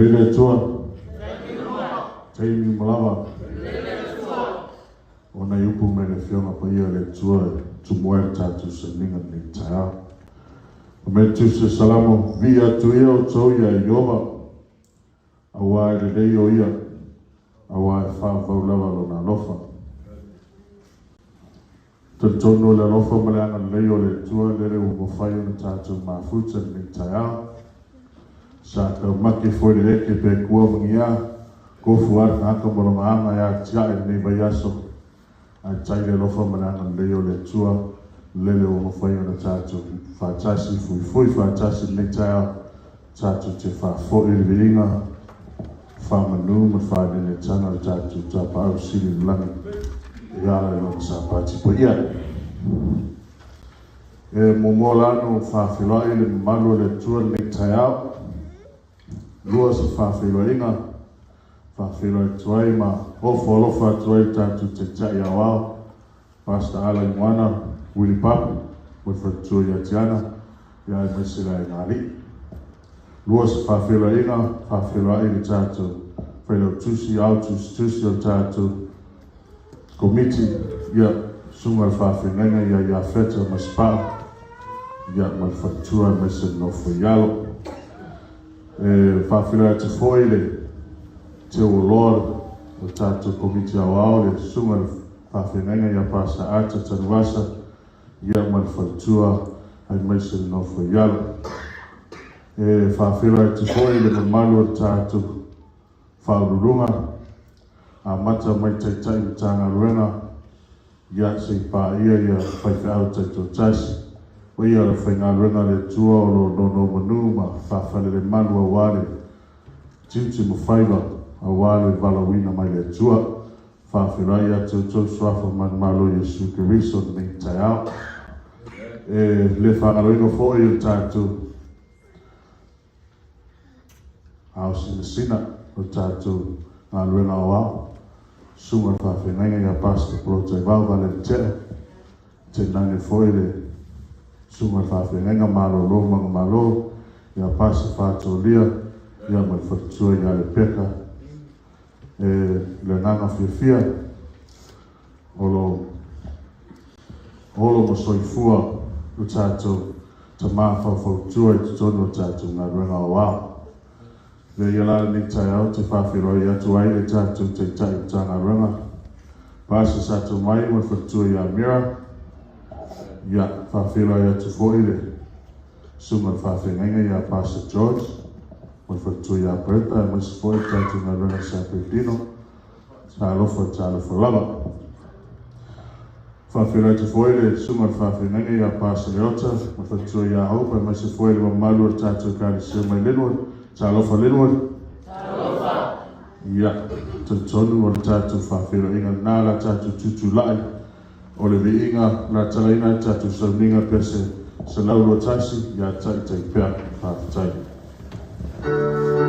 Letua. Taimi Malava. Ona yupu mele fiona pa ia Letua. Tumuel tatu Sauniga ni taa. Metu se salamo via tuia o toia Iova. Awa e lei o ia. Awa e faafofoga lona lofa. Tono le lofa maleanga lei o Letua lere u mawhai o na tatu mafuta ni taa. Sa ka maki foi le eke pe kua mangia ko fuar na ka mo maanga ya tia ni bayaso a tai le lofa mananga le o le tua le o mo fai na tatu fa tasi foi fa tasi le tia tatu te fa fo le vinga fa manu ma fa le tana tatu ta pa o sili lana ya le no Sapati po ia e mo molano fa filai le malo le tua le tia Lua sa faafeiloaiga faafeiloi Toeaina o folofa Toeaina tatu te tai awao Pastor Alii Moana Willie Papu mo Fatu ia tiana ia mai sila Alii Lua sa faafeiloaiga faafeiloai tatu failo tusi au tusi o tatu komiti ia sunga faafeinga ia feta maspa ia mai Fatua mai se no foialo faafila te foile te o Lord o tatu komiti awao le sunga faafenanga ia pasa ata tanuasa ia mal Fatua ai mai se no foialo faafila te foile le malu o tatu faururunga Amata mai taitai tanga ruenga ia se ia faifeau taito tasi Oia la whainga ruenga le tua o no manu ma whawhale le manu a wale. Tinti mo whaiva a wale valawina mai le tua. Whawhirai atu tau swafa malumalu Yesu Kiriso ni tai au. Le whangaroinga fōi o tātou. Ao sina o tātou ngā ruenga o wao. Sunga whawhinanga ia Pastor Protai Vau vale te. Te nane fōi le Sunga faafenga malo malo ia pasa Faatoalia ia mai Fatua ia le peka le nanga fiafia olo mo soifua o tātou ta mawhawhautua i tutono o tātou ngā ruenga o wao le ia la ni tai au te whawhiroi atu ai le tātou te tai ta ngā ruenga pasa sato mai mai Fatua ia mira ia faafeiloi atu fo'i le sunga faafenga ia Pastor George mo Fatu ia Berta mo se fo'i tatu ngā ruenga Sapatino sa alofa lava faafeiloi atu fo'i le sunga faafenga ia Pastor Leota mo Fatu ia Hope mo se fo'i le malumalu o tatu Ekalesia mai Lynwood sa alofa Lynwood ia tonu o tatu faafeiloi nā la tatu Tutuila o le viinga la Toeaina tatu Sauniga Pese se laulo tasi ia taitai pea whaafitai. Be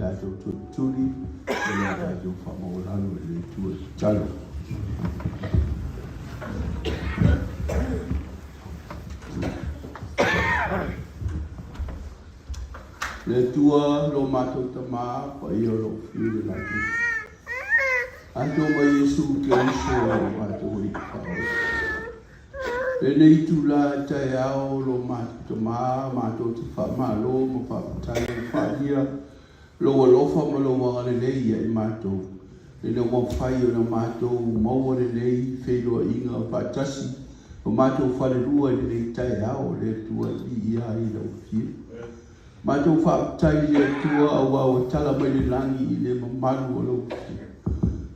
tātou tūturi, e lea tātou whamaurano e le tua talo. Le tua lo mātou tamā, pa ia lo whiu laki. Ato ma Yesu Keriso mātou i kawai. E nei tu la tai ao lo mātou tamā, mātou te whamalo, ma whaapatai, ma whaia, lo alofa ma lo wangare nei e mātou. E na mo whai o na mātou maua nei, whailoaiga whaatasi, o mātou whalerua e nei tai ao le tua i ia i lau whiu. Mātou whaapatai le tua au au tala mai le langi i le mamaru o lau whiu.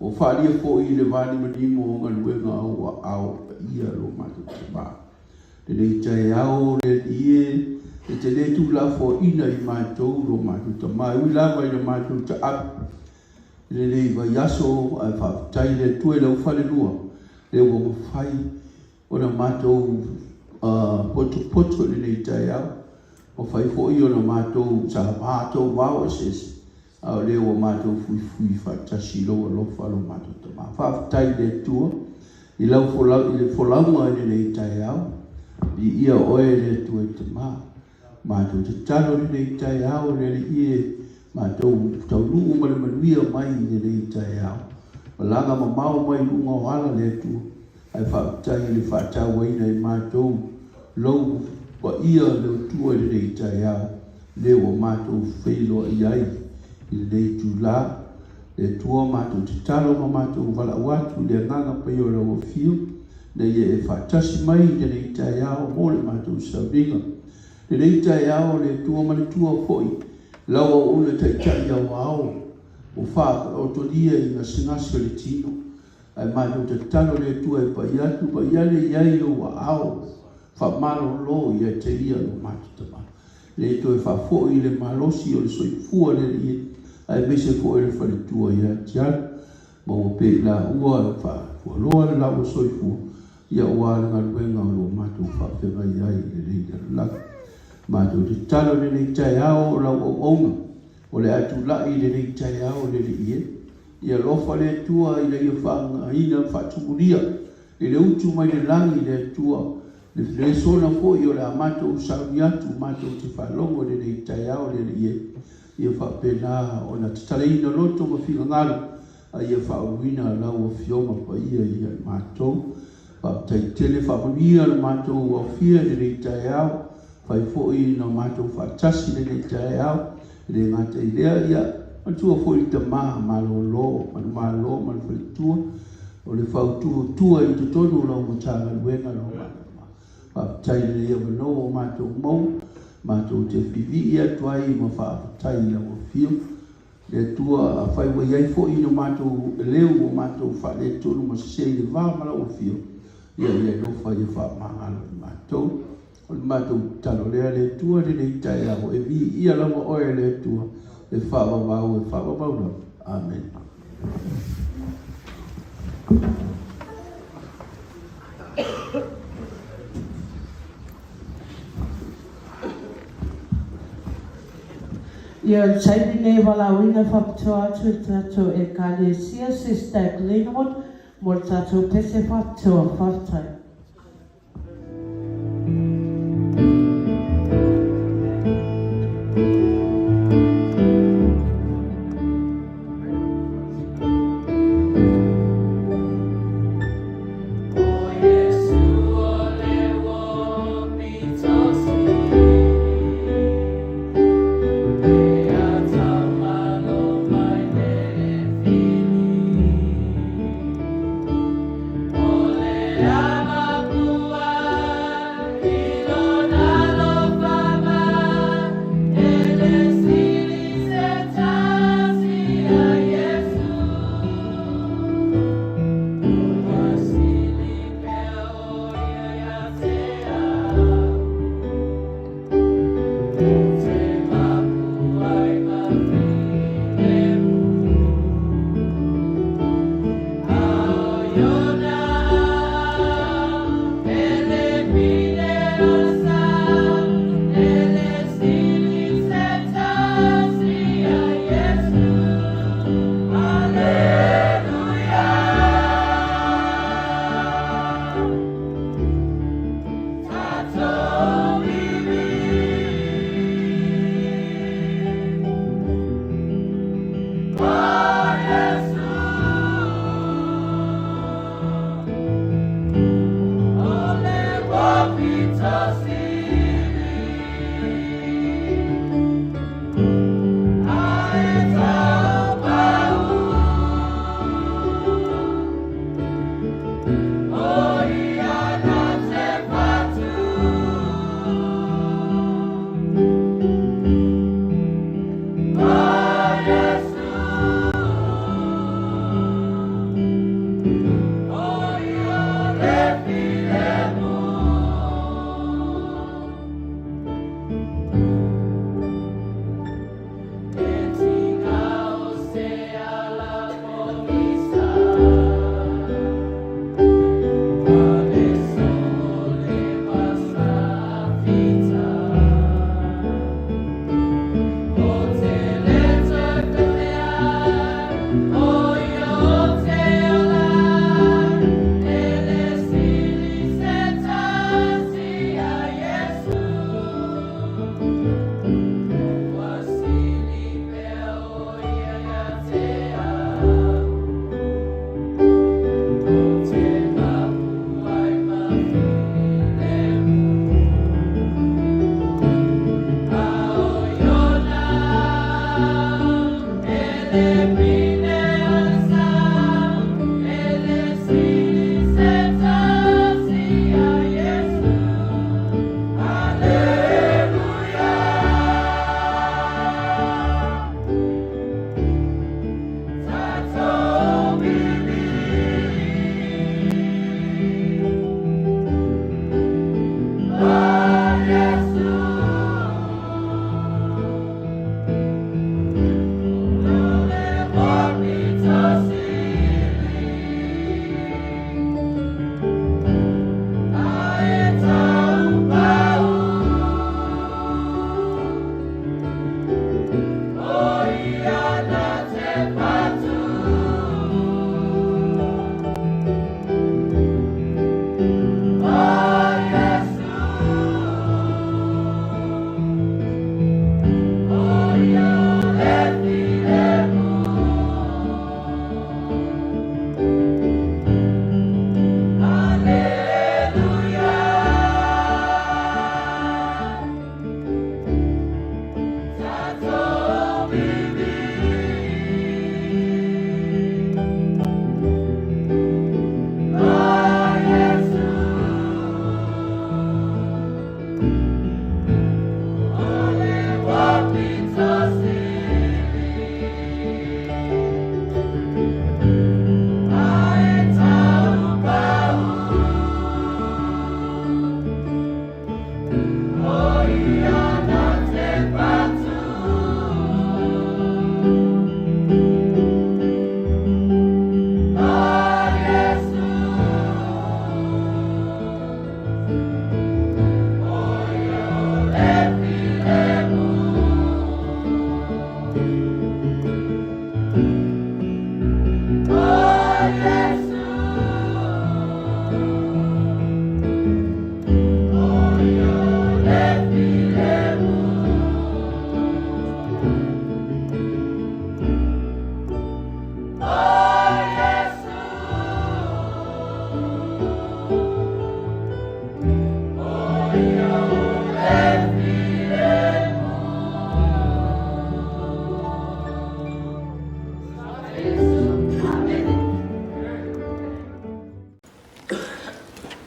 O whaalia fo i le vani manimo o ngaluenga au ia lo mātou te mā. Te nei tai ao le ie, e te le tu la fo ina i mātou lo mātou te mā. Ui lava i le mātou te apu. Le nei vai aso a whaapatai le tua i lau whalelua. Le o mawhai o na mātou poto le nei tai ao. O whai fo i o na mātou sa mātou wāo ses. Au leo o mātou fui whaatasi loa lofa lo mātou te mā. Whaapatai le tua. I lau folaunga e nei tai au. I ia oe le tua i te mā. Mātou te talo le nei tai au le ie. Mātou tau nuu manuia mai le nei tai au. Malanga ma mau mai lunga o ala le tua. Ai whaapatai le whaatau waina i mātou. Lau wa ia le tua le nei tai au. Leo o mātou whailoaiga. I le nei tu la. Le tua mātou te talo ma mātou wala watu le nganga pai o lau whiu. Le ie e whaatasi mai le nei tai ao mo le mātou Sauiga. Le nei tai ao le tua mani tua foi. Lau au una taitai au ao. O faatoalia i ngā singasi o le tino. Ai mātou te talo le tua e pai atu pai ale iai o wa ao. Whamaro lo i e te ia o mātou tama. Le to e whafo i le malosi o le soifua le ie. Ai mese fo e Faletua ia tian ma o pe la ua fa fo loa la o soifua ia ua le ngaluenga o lo mātou whaafenga iai le reina laka. Mātou te talo le nei tai ao la o onga o le atu lai le nei tai ao le ie. Ia lofa le tua i le ia whaanga ina whaatumuria i le utu mai le langi le tua le lesona fo i o le Amata sauni atu mātou te whalongo le nei tai ao le ie. Ia whaapena o na tataleina loto ma whiga ngaru a ia whaauina lau o whioma pa ia mātou. Whaapatai tele whaapamia na mātou au whia le nei tai ao. Whai fōi na mātou whaatasi le nei tai ao. Le ngata i lea ia matua fōi ta maa malolo, malumalu, Faletua. O le whautua i te tonu lau matanga luenga lau mātou. Whaapatai le ia mano o mātou mau. Mātou te whiwi ia tuai ma whaapatai la o whiu. Le tua a whai wa iai fo ina mātou leo o mātou whaletonu ma sei le wāmala o whiu. Ia no whai e whaamangalo i mātou. O le mātou talo lea le tua le nei tai ao e vi ia lama oe le tua e whaamamau e whaamamau. Amen. Ia taimi nei walauina faapitoa atu e tātou Ekalesia SISDAC Lynwood mo le tātou Pese faapitoa whaatai. Yama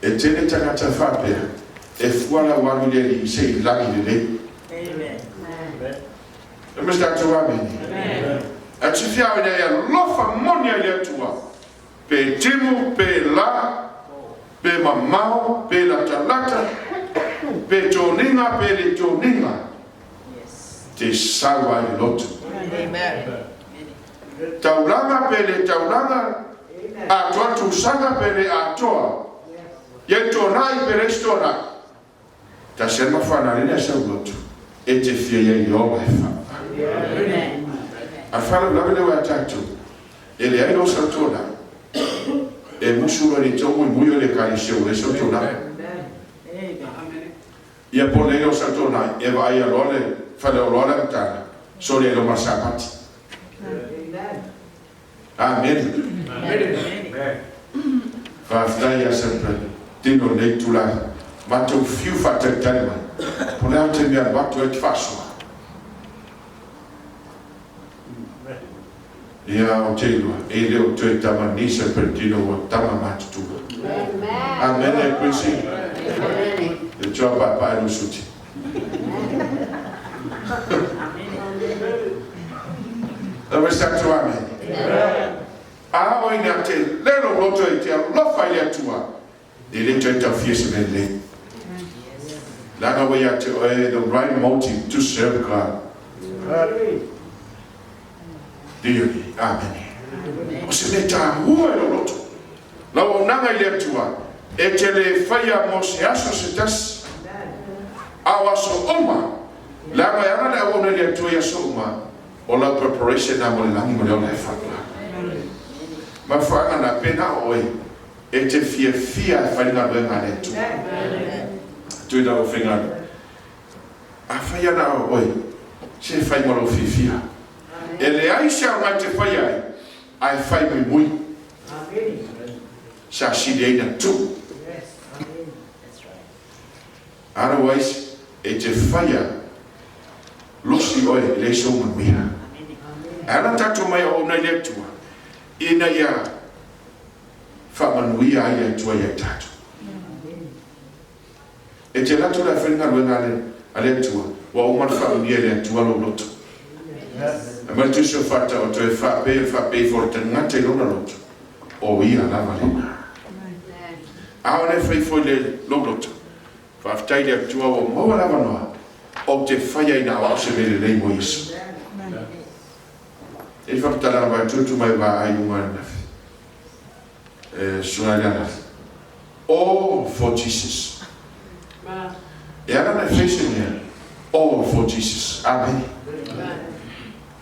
e tene tangata whapea e fuala wanulia i se i langi le. Amen. E mesta atu ameni. A tu fiawe na ia lofa monia ia tua. Pe timu, pe la, pe mamau, pe la talata, pe toninga, pe le toninga. Te sawa i lotu. Amen. Taulanga pe le taulanga, atoa tu sanga pe le atoa. Ye tonai pe le stonai. Ta sema whanarina sa lotu. E te fia ye Aoga Sa. A whana lavele wa tatu. E le aino sa tona. E musura ni tongu i muio le karisio le sa tona. Ia pone ino sa tona. E va aia lole, whale o lole mtana. So le lo ma Sapati. Amen. Faafeilai sempre tino nei tula matou fiu faataitai mai. Pole te mea watu e te whasoa. Ia o te ilua, e leo tue tama nisa per tino o tama matutua. Amen e Pese. E tua papa e lusuti. Amen. Amen. A o ina te lero roto e te alofa i atua. E le tue tau fiesa me le. Langa wai a te oe the right motive to serve God. Dioni, amen. O se me ta hua e roto. Lau o nanga i atua. E te le whaia mo se aso se tas. Awa so oma. Langa e ana le ona le atua i aso oma. O la preparation na mo le langi mo le ona e whakla. Ma whaanga na pena oe. E te fia fia e whainga luenga le atua. Tui da o whinga. A whaia na oe. Se whai maro fifia. E le aisa mai te whai ai. Ai whai mui mui. Sa sideina tu. Otherwise, e te whaia. Losi oe le so manuia. Ana tatu mai o nei le tua. Ina ia whamanuia ai e tua ia tatu. E te latu la whenga luenga ale tua. Wa uman whamanuia le tua lo loto. E mai tu so whata o toe whape for te ngate lona loto. O ia lava lena. Aone whai foi le lo loto. Whaftai le tua o maua lava noa. O te whaia ina o se mele lei mo Yesu. E whakatara mai tutu mai wa ai unga nafi. Sunagana. All for Jesus. E ana na face mea. All for Jesus. Amen.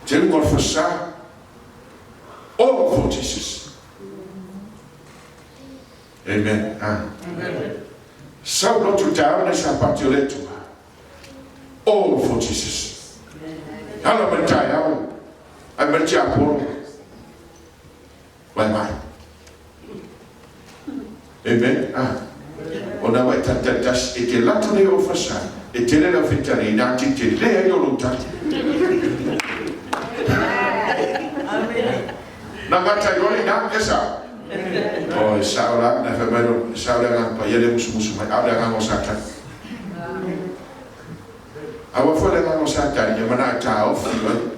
Te ngor whasa. All for Jesus. Amen. Sau lotu tau ne Sapati Letua. All for Jesus. Hala mentai au. Ai mentai apolo. Vai mai. Amen. Ona vai tantas e te lato ne o fasa. E te le la fitare na ti te le o luta. Na ngata yoni na esa. Oh, saula na femero, saula na pa yele musu mai. Aula nga ngosata. Awa fole nga ngosata ni mana ta ofilo.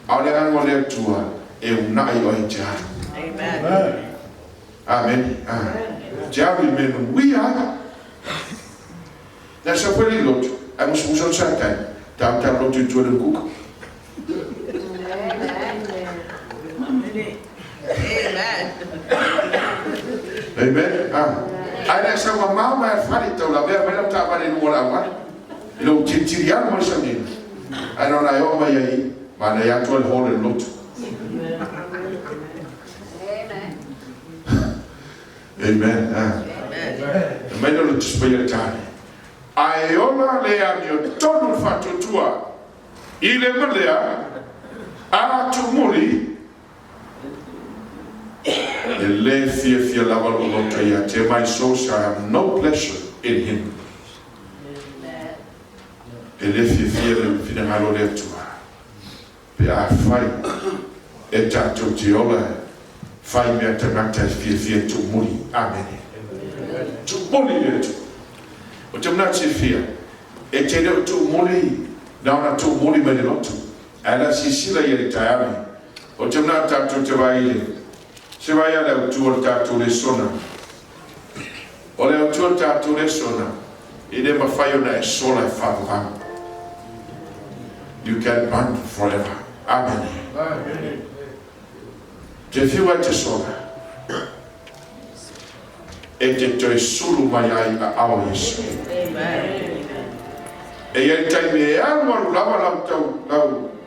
Aula nga ngole tua e una yo ita. Amen. Amen. Javi men we are. Na so fole lot. Ai musu sata. Ta lot tu de cook. Amen. Ai sa mama e Faatoalia la vera mera ta vale no la wa. Lo titiriano mo sa ni. Ai non ai o mai ai, ma nei attual hole lot. Amen. Amen. Mai no tu spia tani. Ai ona le a mio tonu Faatoalia. Ile malea a tumuri. E le fia lava lo taia te my soul shall have no pleasure in him. E le fia le fina malo le tua. Pe a fai e tanto ti ola fai me atamata fia tu muri. Amen. Tu muri le tu. O te mna te fia. E te le tu muri na tu muri me le lotu. Ala sisila ye taami. O te mna tanto te vai se vai a tua tatu lesona. O le tua tatu lesona. E ne ma fai una sola e fa. You can burn forever. Amen. Te fiu te sola. E te toi sulu mai ai a ao Yesu. E ia taimi e aru lava lau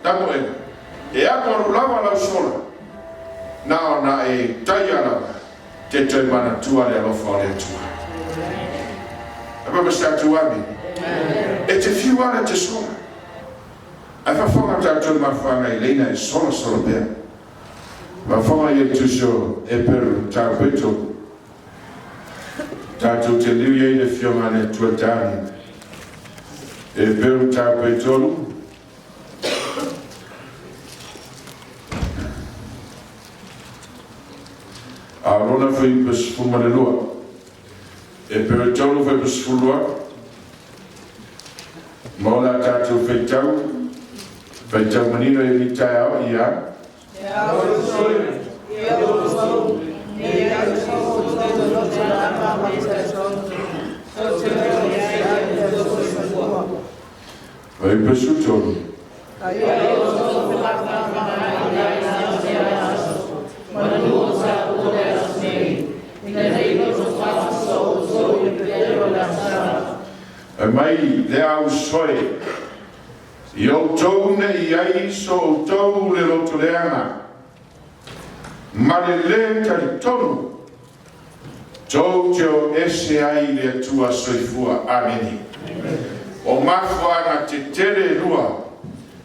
tamo ena. E aru lava lau sola. Na e taiana te toi mana tua le alofa le tua. Aba basta tua mi. E te fiu ana te sola. Ai faafofoga tātou mawhanga I leina E sola pea Mawhanga I tuso E peru tāpeto Tātou te liu I le fionga ne tuatani E peru tāpetolu Arona foi pesfuma le lua E peru tolu foi pesfulua Mola tātou feitau manino E ni tai au ia Vai pesu tolu E mai le au soe I o tou ne I ai so o tou le loto leanga Ma le tali tonu Tou te o ese ai le atua soifua ameni O mafuanga te tere lua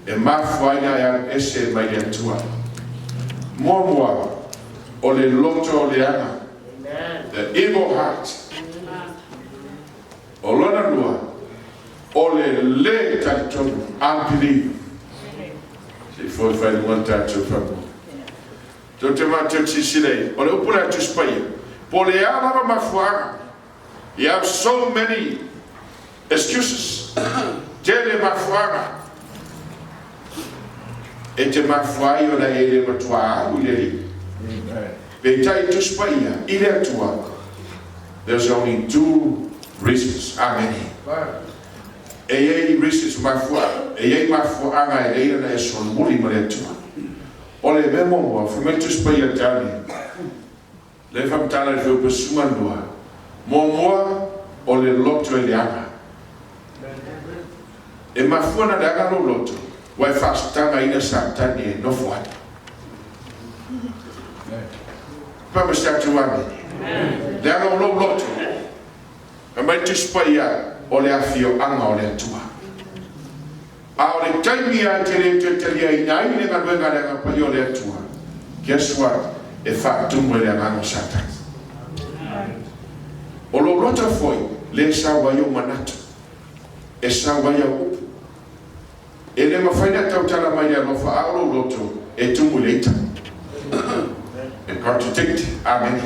E mafuanga yang ese mai le atua Momua o le loto leanga The evil heart O lona lua O le tali tonu Unbelief Se foi fai one tatou famu Tau te mātou tisilei O le upuna tu spaia Po le alava mafuanga You have so many excuses Tele mafuanga E te mafuai o la ele matua alu leli Pe tai tu spaia Ile atua There's only 2 reasons Amen E ei reasons mafua E ei mafuanga e leina e son muli ma le atua O le memo moa Fumetu spaia tani Le famtala le feu pesuma noa Momoa o le loto e le anga E mafua na daga no loto Wai whasatanga ina satani e nofo atu Papa statu ame Le anga o lo loto E mai tuspaia o le afio anga o le atua A o le taimi a te le tuetalia ina I le ngaruenga le anga pai o le atua Guess what? E faatumu e le anga o satani O lo rota foi le sauaia o manatu E sauaia o upu E le mawhaina tautala mai le alofa a o loto E tumu leita E contradict Amen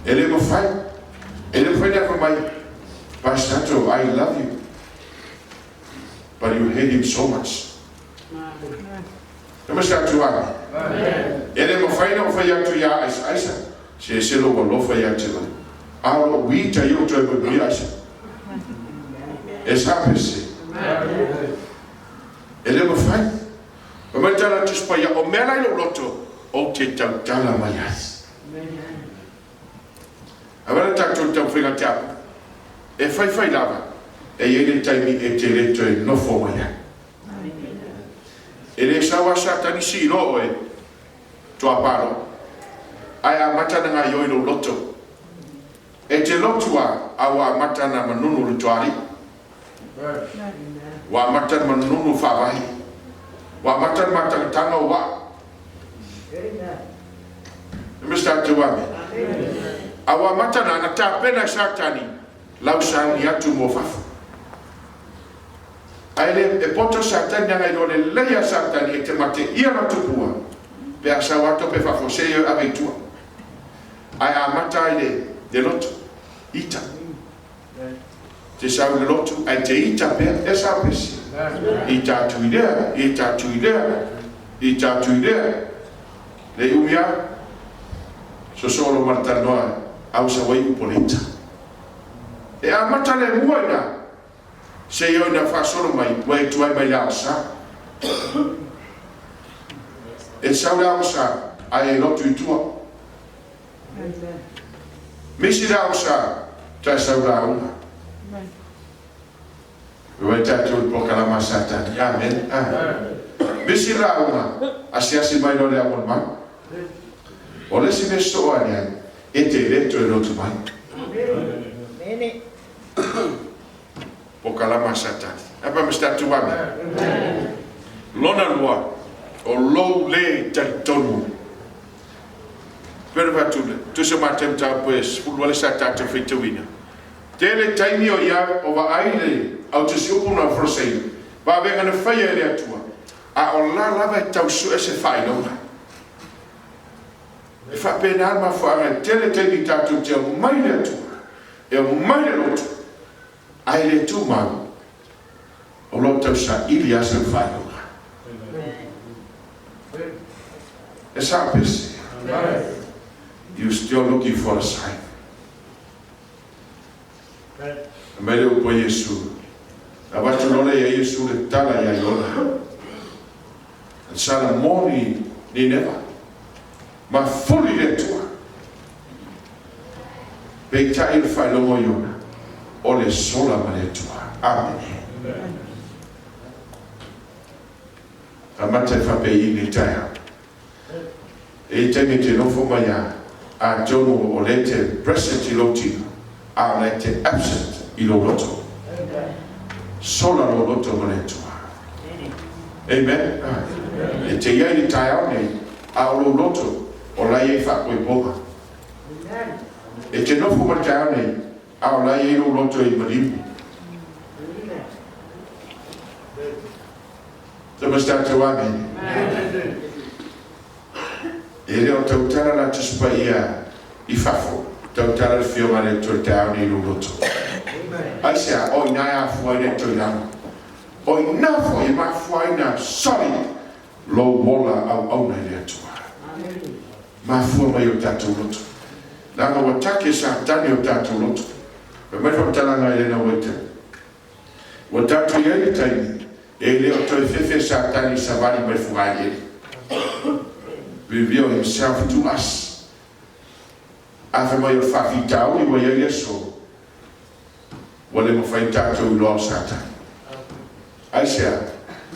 E le mawhaina E le mawhaina kwa mai Pastor, I love you But you hate him so much E masa atu ame E le mawhaina o whai atu ia aisa Se selo wa lofa ia te lai Alo wita yo to e bia aisa E sa pese E le mawhaina O mai tala tu spaia o mea lai lo loto O te tautala mai as A wera tātou tau whenga te apa E whai lava E ele taimi e te reto e nofo mai ai E le sawa satani si ro e Toa paro Ai a matana ngā ioi lo loto E te lotua a wa matana manunu le tuari Wa matana manunu whawahi Wa matana matana tanga wa Mr. Tuame A wa matana na ta pena satani Lau sangi atu mo fafu Aile e poto satani Nanga i role leia satani E te mate ia na tupua Pe a sawato pe fafoseo a veitua Ai a mata ile de loto Ita Te sau le loto Ai te ita pe e sa pesi Ita tu idea Ita tu idea Ita tu idea Le umia So solo martanoa Au sa wai upolita E a mata le muaina Se yo na fa solo mai Wai tuai mai la sa E sau la sa Ai loto i tua Misi la sa Ta sau la una Wai tatu poka la masata Amen Misi la una Asiasi mai no le amon mai O le si me so anian E te leto e loto mai Poka la masata Apa mesta tu ame lona lua o lou le talitonu pero Fatule tu se matem ta pues fulwale sa ta te fituina tele taimi o ia o va aile au te siupuna frosei va venga na faia le atua a o la lava tau su ese faailoga e fa pena ma fa tele taimi ta tu te mai le atua e o mai le lotu ai le tu ma o lo tau sa ili asa faailoga e sa Pese you still looking for a sign. Mele o po Yesu. Abatu lole ya Yesu le tala ya yona. And sana moni ni never. Ma fully le tua. Beita il fa lomo yona. Ole sola ma le tua. Amen. Amata fa pe ni taya. E temi te no fo maya. A jono o lete present i loti. A lete absent i lo loto. Sola lo loto ma le tua. Amen. E te iai ni tai au nei. A lo loto. O la iei fa koe poga. E te nofo ma tai au nei. A o la iei lo loto i marimu. Te masta te amen. E reo tautara la te spa ia I fafo. Tautara le fio ma le tue te au nei lo loto. Aisea, o ina ia fuai ne toilanga. O ina fuai ma fuai na solid. Lo wola au nei le atua. Ma fua mai o tātou loto. Nanga wa take sa tani o tātou loto. Me mai whaptalanga e na wete. Wa tātou iai le taimi. E leo toi fefe sa tani sa vali mai fuai e. Reveal himself to us. Afe mai o whawhitau I wa iai so. Wale mo fai tātou loa satan. Aisea,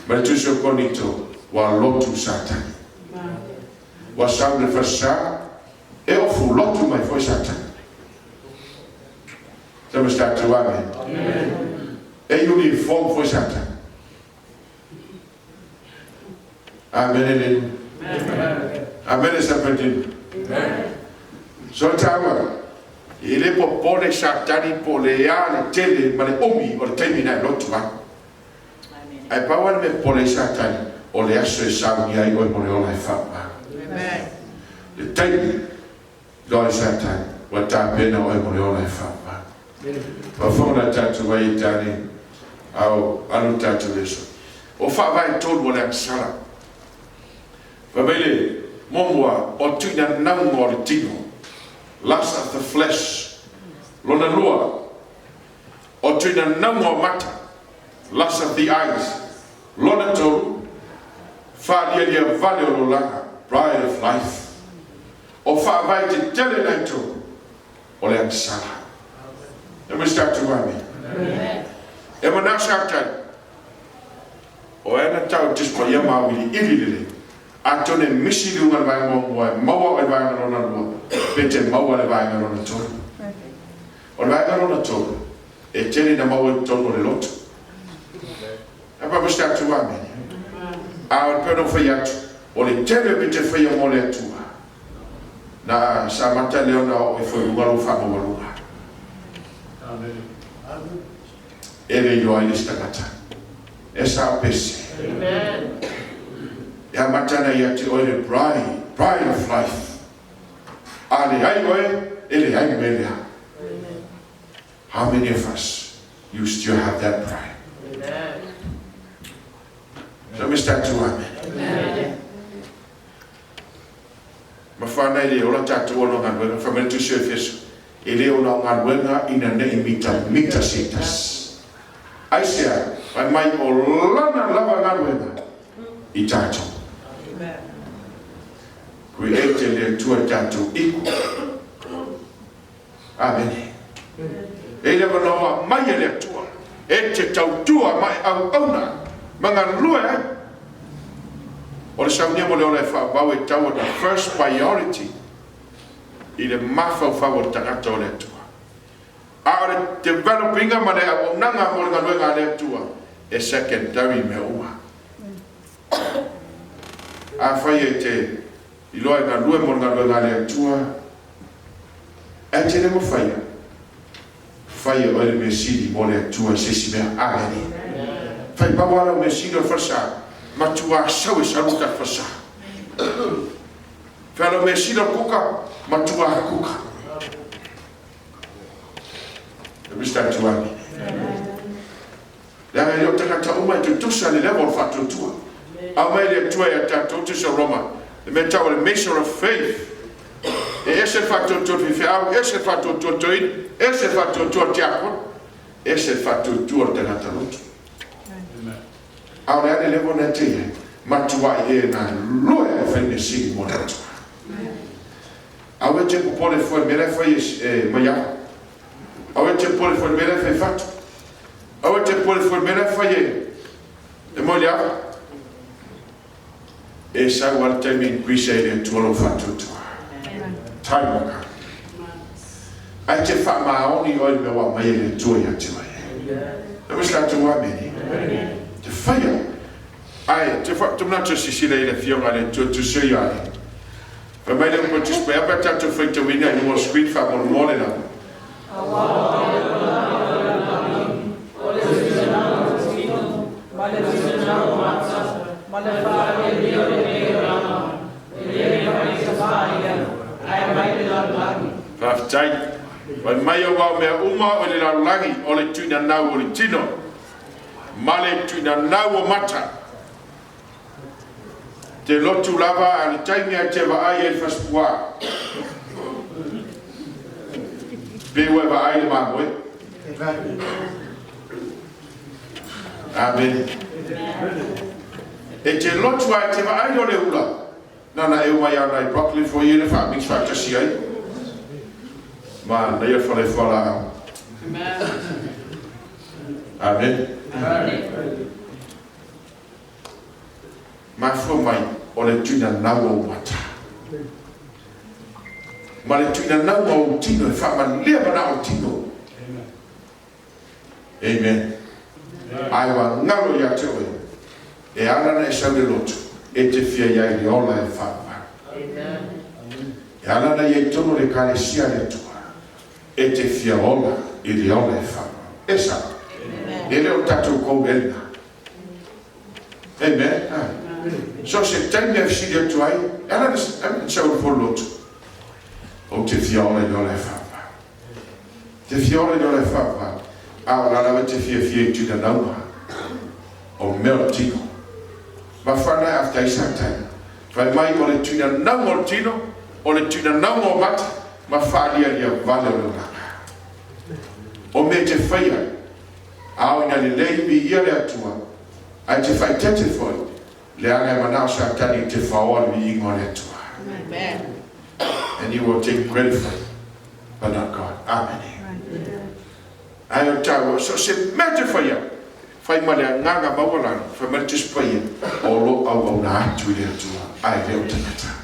mai tuso konito wa lotu satan. Wa saule fasa e ofu lotu mai foi satan. Tama tātou amen. E uniform foi satan. Amen elenu. Amen Sapati. So tawa. Ele po pole satani po le ya le tele ma le omi o le termina lotu ba. Ai pawan me pole satani o le aso e Sauiga I o mo le ola e fa. Amen. Le taimi lo satani wa ta pena o mo le ola e fa. Pa fona tatu wa itani au anu tatu leso. O fa vai todo o le sala. Va bele momwa o tuina nango o le tino. Lust of the flesh. Lona lua. O tuina nango mata. Lust of the eyes. Lona toru. Faatoalia vale o langa. Pride of life. O fa vai te tele naito. O le ansala. E me start to wami. E me na sartai. O ena tau tispa yama wili ililile. Atone misi lunga vai mo mawa vai ngana lona lua. Pete mawa vai ngana lona toru. O vai ngana lona toru. E tele na mawa toru le loto. Apa me start to wami. A peno faiatu. O le tele pete faia mo le atua. Na Amata Leona o foi lunga lo fa mo lunga. Ele yo ai stagata. Esa Pese. Amen. Ya matana ya te oile pride of life. Ali ai oe, ele ai melia. How many of us you still have that pride? Amen. So me start to amen. Amen. Ma fana ile ola tatu ono ngalwenga famele tu surface. Ele ona ngalwenga ina ne mita sitas. Aisea, ai mai o lana lava ngalwenga. I tatu. Amen. Create le tua tatu equal. Amen. Ele vano mai le tua. E te tau tua mai au auna. Manga lua. O le saunia mo le ola e whaabau e tau the first priority. I le mawhau whau o tangata o le tua. A o le developinga ma le au nanga mo le ngaluenga le tua. E secondary me ua. A whai e te I loa ngā lua mo ngā lua ngā lea tua. E te remo whaia. Whaia o ere me siri mo lea tua sesi mea aheri. Whai pawara me siri o whasa. Ma tua sau e saruta whasa. Whai me siri o kuka. Ma tua kuka. E mista tuami. Lea ngai o takata umai tu tusa ni level Faatoalia. Au mai lea tua e tatou tusa Roma. The mental measure of faith. Ese Faatoalia fifiau, ese Faatoalia toin, ese Faatoalia tiakon, ese Faatoalia te Tatalo. Au le levo na te matua e na lua e fai sigi mo na tua. Au e te popole foi mele foi maia. Au e te popole foi mele foi Fatu. Au e te popole foi mele foi e molia. E sa wal te min kwise tuolo Faatoalia. Taimaka. Ai te wha maoni oi me wa mai le tua ia te mai. E wisa te wa meni. Te whaia. Ai, te wha tumna tu sisile i le fionga le tu sui ai. Fa mai le mo tu spea pa tatu whai te wina i mo screen wha mo mole na. Whaftai, wai mai o wau mea uma o le laulangi o le tuina nau o le tino. Ma le tuina nau o mata. Te lotu lava a le taimi a te vaai e le whaspua. Pewa vaai le mamoe. Amen. E te lotu a te vaai o le ula. Nana e umai ana i broccoli for you le wha mix whaktasi ai. Ma, na ia Faletua. Amen. Ma fo mai o le tuina nau o mata. Ma le tuina nau o tino e wha man lea mana o tino. Amen. Ai wa ngaro ia te oe. E alana e sau le lotu. E te fia iai le ola e wha. E alana i e tono le Ekalesia le tua. E te fia ola I le ola e wha. E sa. E leo tatou kou elina. Amen. So se taimi e fisi le tuai. E alana e sau le folo lotu. O te fia ola I le ola e wha. Te fia ola I le ola e wha. A o lalawe te fia I tuna nauma. O mea tino. Ma whanai after isa taimi. Vai mai o le tuna nauma o tino. O le tuna nauma o mata. Ma whaalia lia vale o lona. O me te whaia. Ao ina le leibi ia le atua. Ai te whai tete foi. Le anga e manao sa tani te whaoa mi ingo le atua. Amen. And you will take credit for it. But not God. Amen. Ai o tau. So se me te whaia. Whai ma le nganga mawalana. Whai ma te spaia. O lo au au na atu le atua. Ai leo tanata.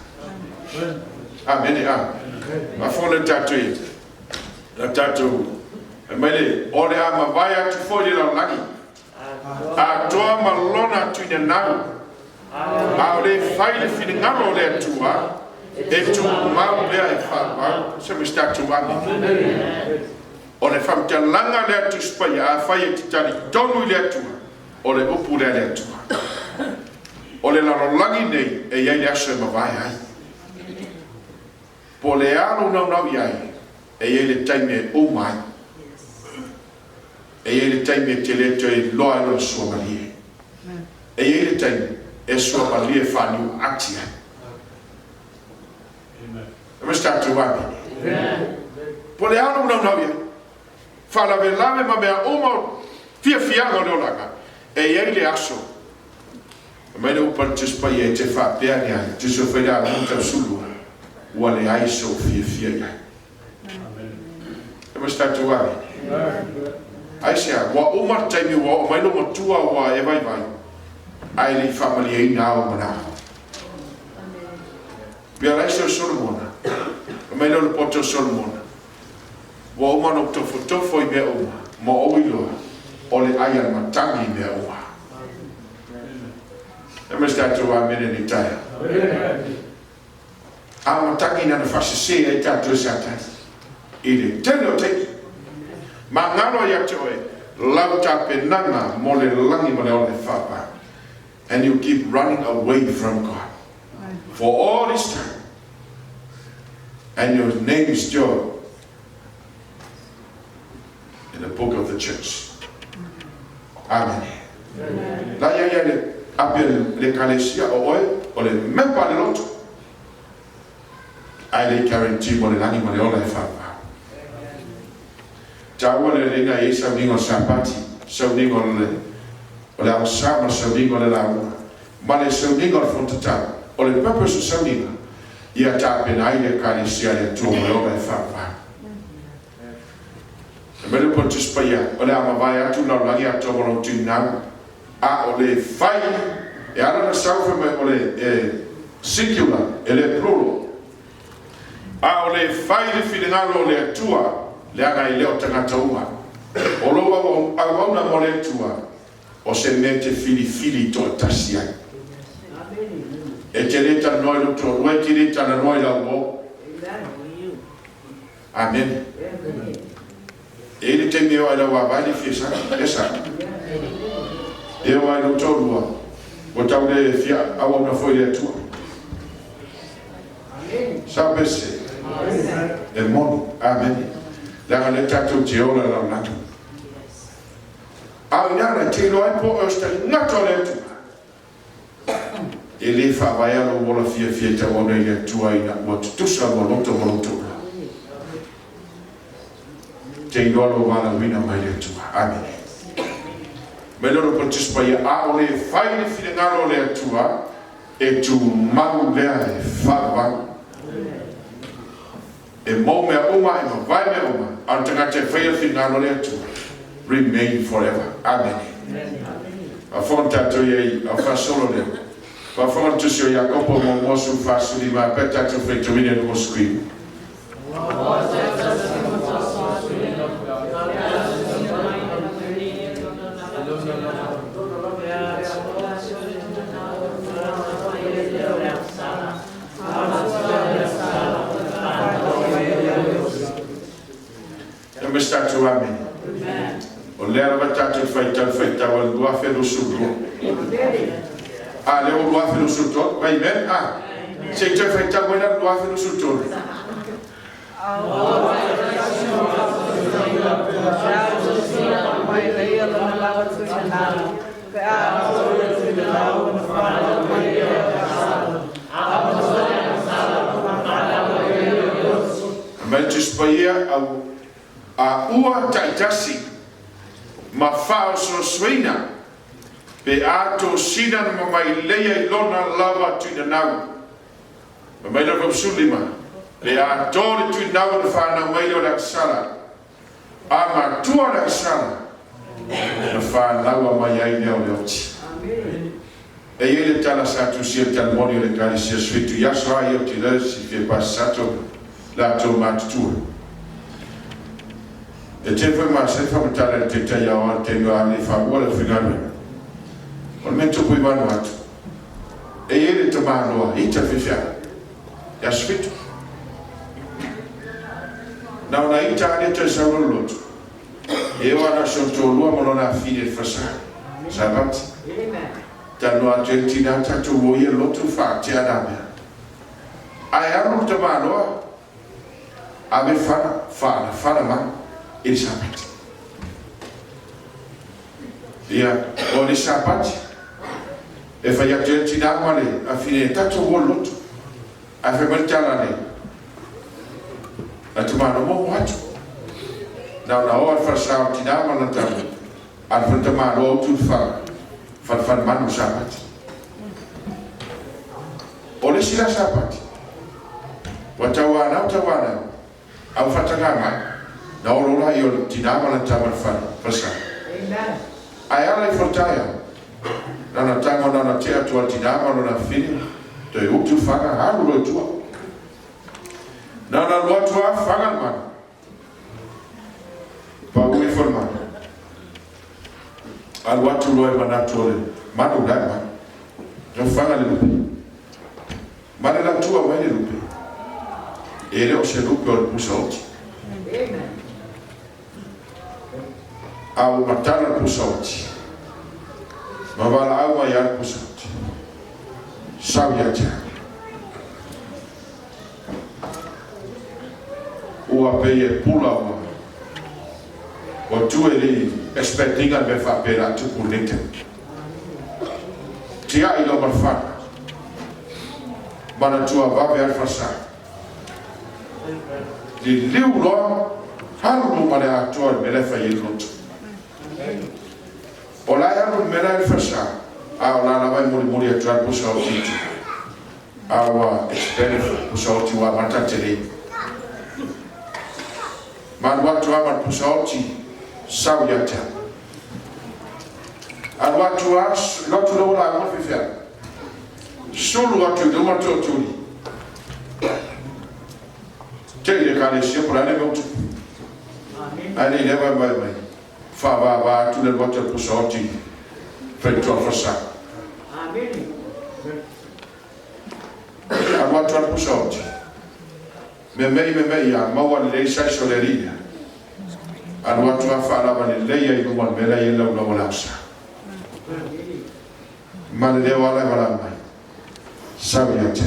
Amen. Amen. Ma fona tatu e. Na tatu. E mele, ole a ma vai atu foi le laulangi. A toa ma lona atu ina nau. A ole fai le fini ngaro le atua. E tu mau lea e wha. Se mi statu ami. Ole whamta langa le atu spai. A fai e titani tonu le atua. Ole upu le atua. Ole la laulangi nei. E iei le aso e ma vai ai. Po le alo nau iai, e iei le taime o mai. E iei le taime te le te loa ilo sua malie. E iei le taime e sua malie whanau ati ai. E me statu wami. Po le alo nau iai, whalawe lawe ma mea oma fia fianga leo langa. E iei le aso. E mai le upan te spai e te whapea ni ai, te so whaia a muta sulua. Ua le aiso fia iai. E ma statu wami. Aisea, wa umar taimi wa o mailo matua wa e vai. Ai le whamali e ina o mana. Pia laise o Solomona. O mailo le poto o Solomona. Wa umar no tofo I mea uma. Ma o iloa. O le aia matangi I mea uma. E Mr. to a minute in time. I'm attacking and fascist say to Satan. It tell you take. Mangalo yatoe. Lauta penana mole langi mole fapa. And you keep running away from God for all this time. And your name is still in the book of the church. Amen. La ya ya le appelle les Ekalesia o le même pas l'autre. Ai le guarantee mo le langi mo le ola fapa. Tawa le ringa e Sauiga Sapati, Sauiga o le Aoga Sa ma Sauiga le Lauga. Ma le Sauiga o Tatalo. O le purpose of Sauniga. Ia tapena ai le Ekalesia le tu mo le ola fapa. Mele po tuspaya, o le amavai atu na langi atu mo lo tunau. A o le fai, e ala na saufa me o le singular, e le plural. A o le fai le filingalo le atua, le aga i Leota ngata ua. O loa awauna mo le atua, o se mente fili to tasiai. E te reta noi lo to, ue te reta na noi la mo. Amen. E le te meo ai la wawali fisa, esa. E o ai lo to lua, o tau le fia awauna foi le atua. Sa Pese. E moni, amen. Langa le tatou te ola la natu. Au nana te loai po osta ngato le atua. E le faaiu wola fia te ona i le Toeaina ua tutusa mo loto. Te ilolo wala wina mai le atua. Amen. Me loro participia a o le fai le filengalo le atua e tu mau lea e faavang. E mo mea uma e ma vai mea uma an tangata fai le filengalo le atua. Remain forever. Amen. A fonta to ye a fa solo le. Fa fonta sio Jacopo mo mosu fa suli ma peta to fe to mine no screen. Mr. Tuami. O lea va tatu faita o lua felo sudo. Ah, le o lua felo sudo. Vai ben? Ah. Se te faita buena lua felo sudo. Mantis paia a ua taitasi ma faafofoga pe ato sina na mai leia I lona lava tuina nau ma mai na vapsulima pe ato le tuina nau na fana mai le sala a ma tua na sala na fana lava mai ai le oti e ele tala sa tu sia tal monio le Ekalesia sfitu yaso ai o ti le si fe passato la to matu. E te foi ma se fa matala te te ya o te no ali fa wala finale. O mento poi vanu atu. E ele te mano I te fifia. Ya sfitu. Na una ita ale te sa lot. E o ana so to lo mo na fide fasa. Sabbath. Ta no Argentina ta to wo ye lotu fa te adame. Ai anu te mano ave fana ma il Sabbath. Ia, o le Sabbath e fai a gente da male a fine tanto volot a fe mertala ne a tu mano mo what na o fa sa ti da male ta al fa mano tu fa mano Sabbath o le sila Sabbath watawana au fatagama na olola yo tinama na tamar fasa. Amen. Ayala I fortaya. Na tango na tea tu tinama na fini. To utu faga halu lo tu. Na lo tu faga man. Pa ui forma. Al watu lo manatole. Manu dama. no whanga le lupe. Mane la tua mai le lupe. E leo se lupe o le pusa oti. Au matana le pusa oti. Ma wala au mai al pusa oti. Sauiga te. Ua pei e pula ua. O tu e li expectinga me fa pera tu punite. Tia ilo marfana. Mana tua vave al fasa. Di liu loa haru mane atua me le fa yelotu. O la haru me le fasa. A o la vai muri atua pusa o titu. A wa experience pusa o tiwa mata tele. Man watu ama pusa o ti Sauiga te. An watu as lotu lo la mo fifia. Sulu watu do ma totuli. Te Ekalesia por ane mo tu. Amen. Ani leva mai. Fa va tu le watu pusa o ti. Faatoa fasa. Amen. An watu pusa o ti. Me ya maua le sai soleria. An watu afala le leia I luma mela I lau lau lausa. Ma le wala wala mai. Sauiga te.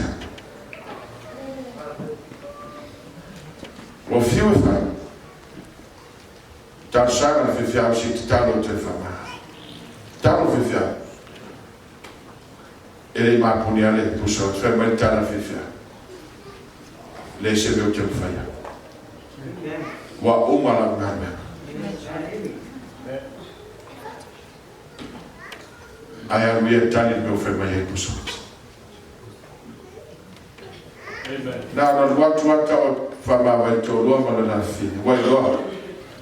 O fiu e fa. Tar sara fi fiau si Tatalo te fama. Talo fi fiau. Ele ma puniale puso fe mai tala fi fiau. Le se meu te faya. Wa umala ngame. Aya we tali meu fe mai puso. Na watu o fama vai to lo ma na fi. Wa lo.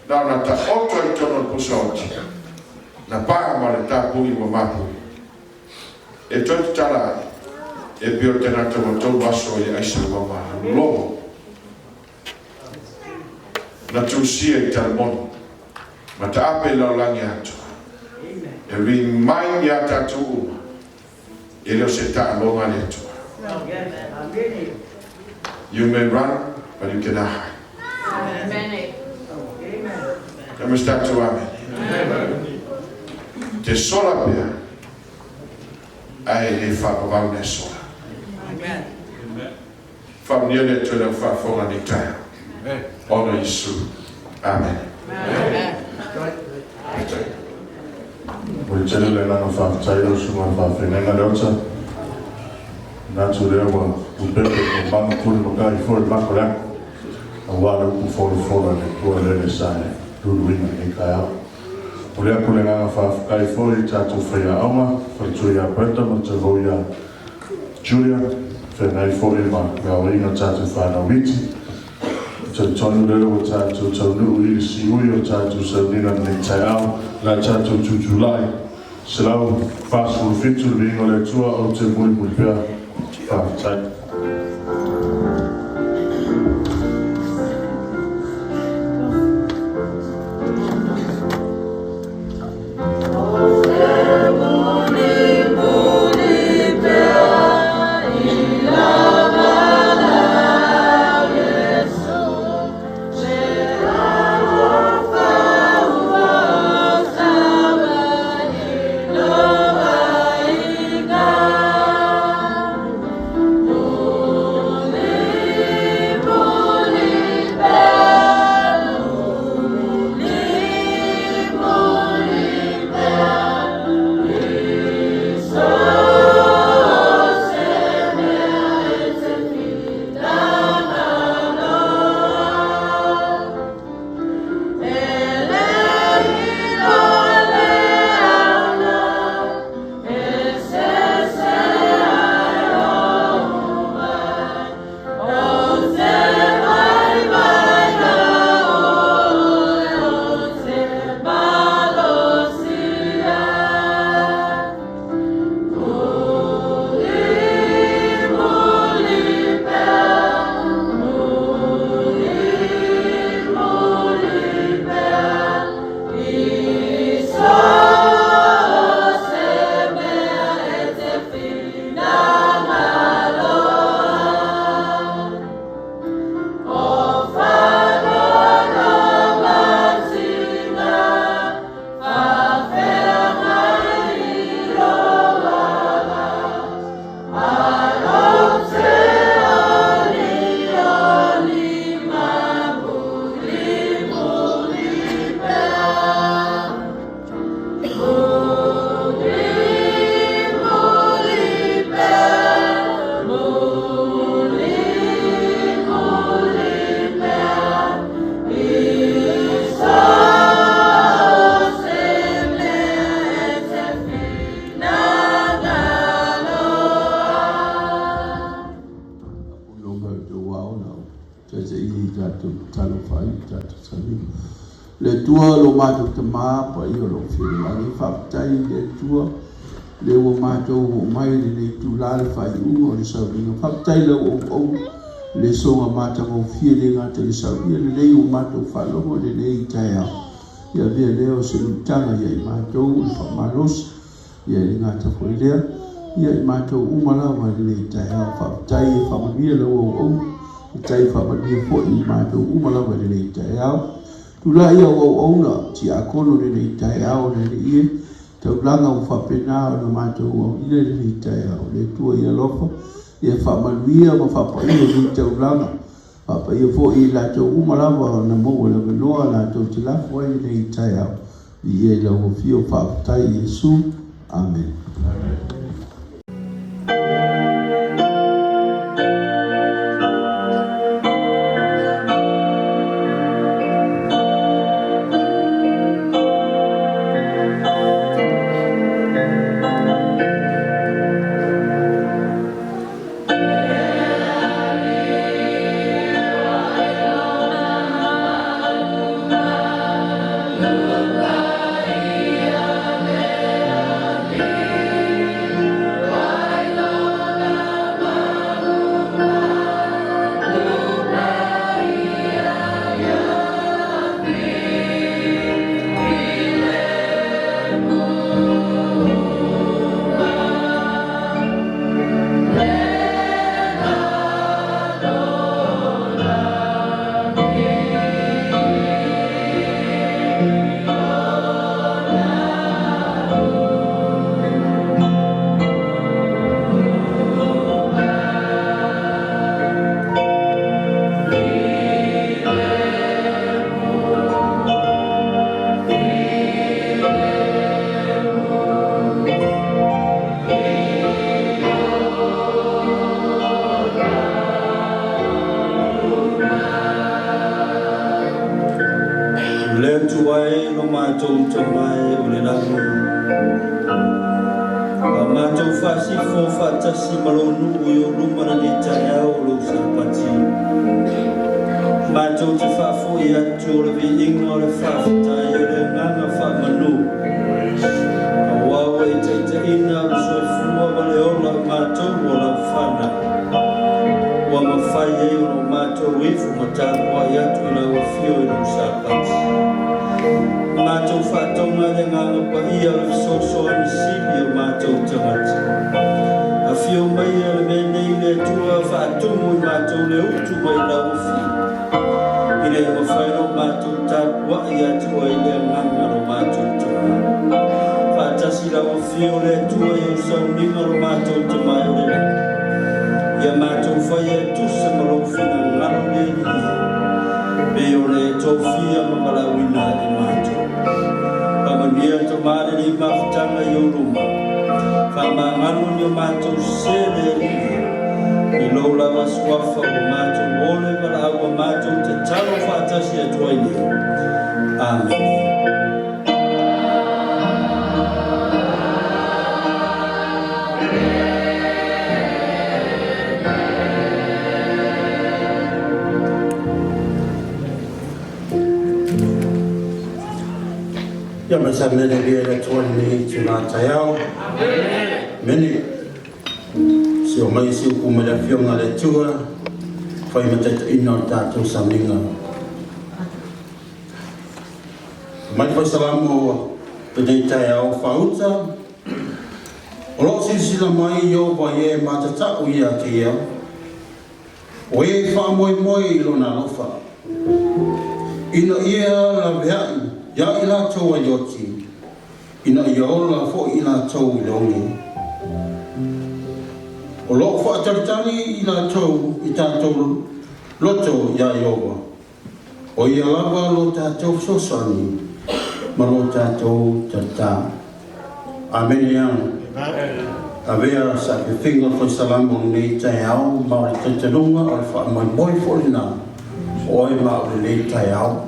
Na ta otro I tono puso. Na pa ma le ta pui mo mapu. E to tala e pio tenato mo to baso I aisa wa ma. Lo. Na tu sia I talmon. Ma ta ape la langi atu. E remind ya tatu. E lo se ta longa le tu. You may run, but you cannot hide. Amen. Come start to amen. Te sola pia. Ai le fa pa ne sola. Amen. Fa ni le tu le fa fo ni ta. Honor Yesu. Amen. Amen. We tell you na faaiu suma faafeilaiga Leota. Na tu lewa upepe mama kule makai for makola. Awala ku Folafolaina le tua le sai. Tutuila ni kaya. Olea kule nga faafkai for I tatu faaauma. Fatuia peta matagoia. Julia. Fenai for ma gawinga tatu faanawiti. Tonu leo tatu tonu I siuio tatu Sauniga ni taitai la tatu Tutuila selau fasu fitu lingo le tua o te mui pea faafetai. Oh Tese i tātou talo whai, tātou Sauiga. Letua lo mātou te māpa i o lo whirulagi, whaptai Letua, le o mātou o mai le nei tūlale faaiu o le Sauiga. Whaptai le o lesona mātou o whire ngata le Sauiga, le nei o mātou whalongo le nei taia. Ia vea leo se lutanga ia i mātou, le whamalosi, ia i ngata whoilea, ia i mātou umalawa le nei taia, whaptai e whamalia le o tai whamalia fo i mātou umalawa le nei taia. Tula ia o na ti akono le nei taia o le ie, tau langa o whapena o na mātou o ile le nei taia o le tua ia lofa, ia whamalia ma whapaia le tau langa. Papa ia fo i la tau umalawa na mo le veloa la tau te la fo i nei tai au. I e la o fio whaafitai Iesu. Amen. Sauniga. Mai fa salamo pe dei tai au fauta. O si sila mai yo va ye matata o ia ke ia. O e fa moi moi lona lofa. Ina ia la vea ya ila toa yoti. Ina ia ola fo ila toa longi. O lo fa tartani ila toa itato loto ya yoga. O ia lava lo tātou sosani, ma lo tātou tata. Amen iana. Avea sa ke whinga whai salamo nei tai au, ma o te tanunga o le wha mai moi wholina. O e ma o le nei tai au.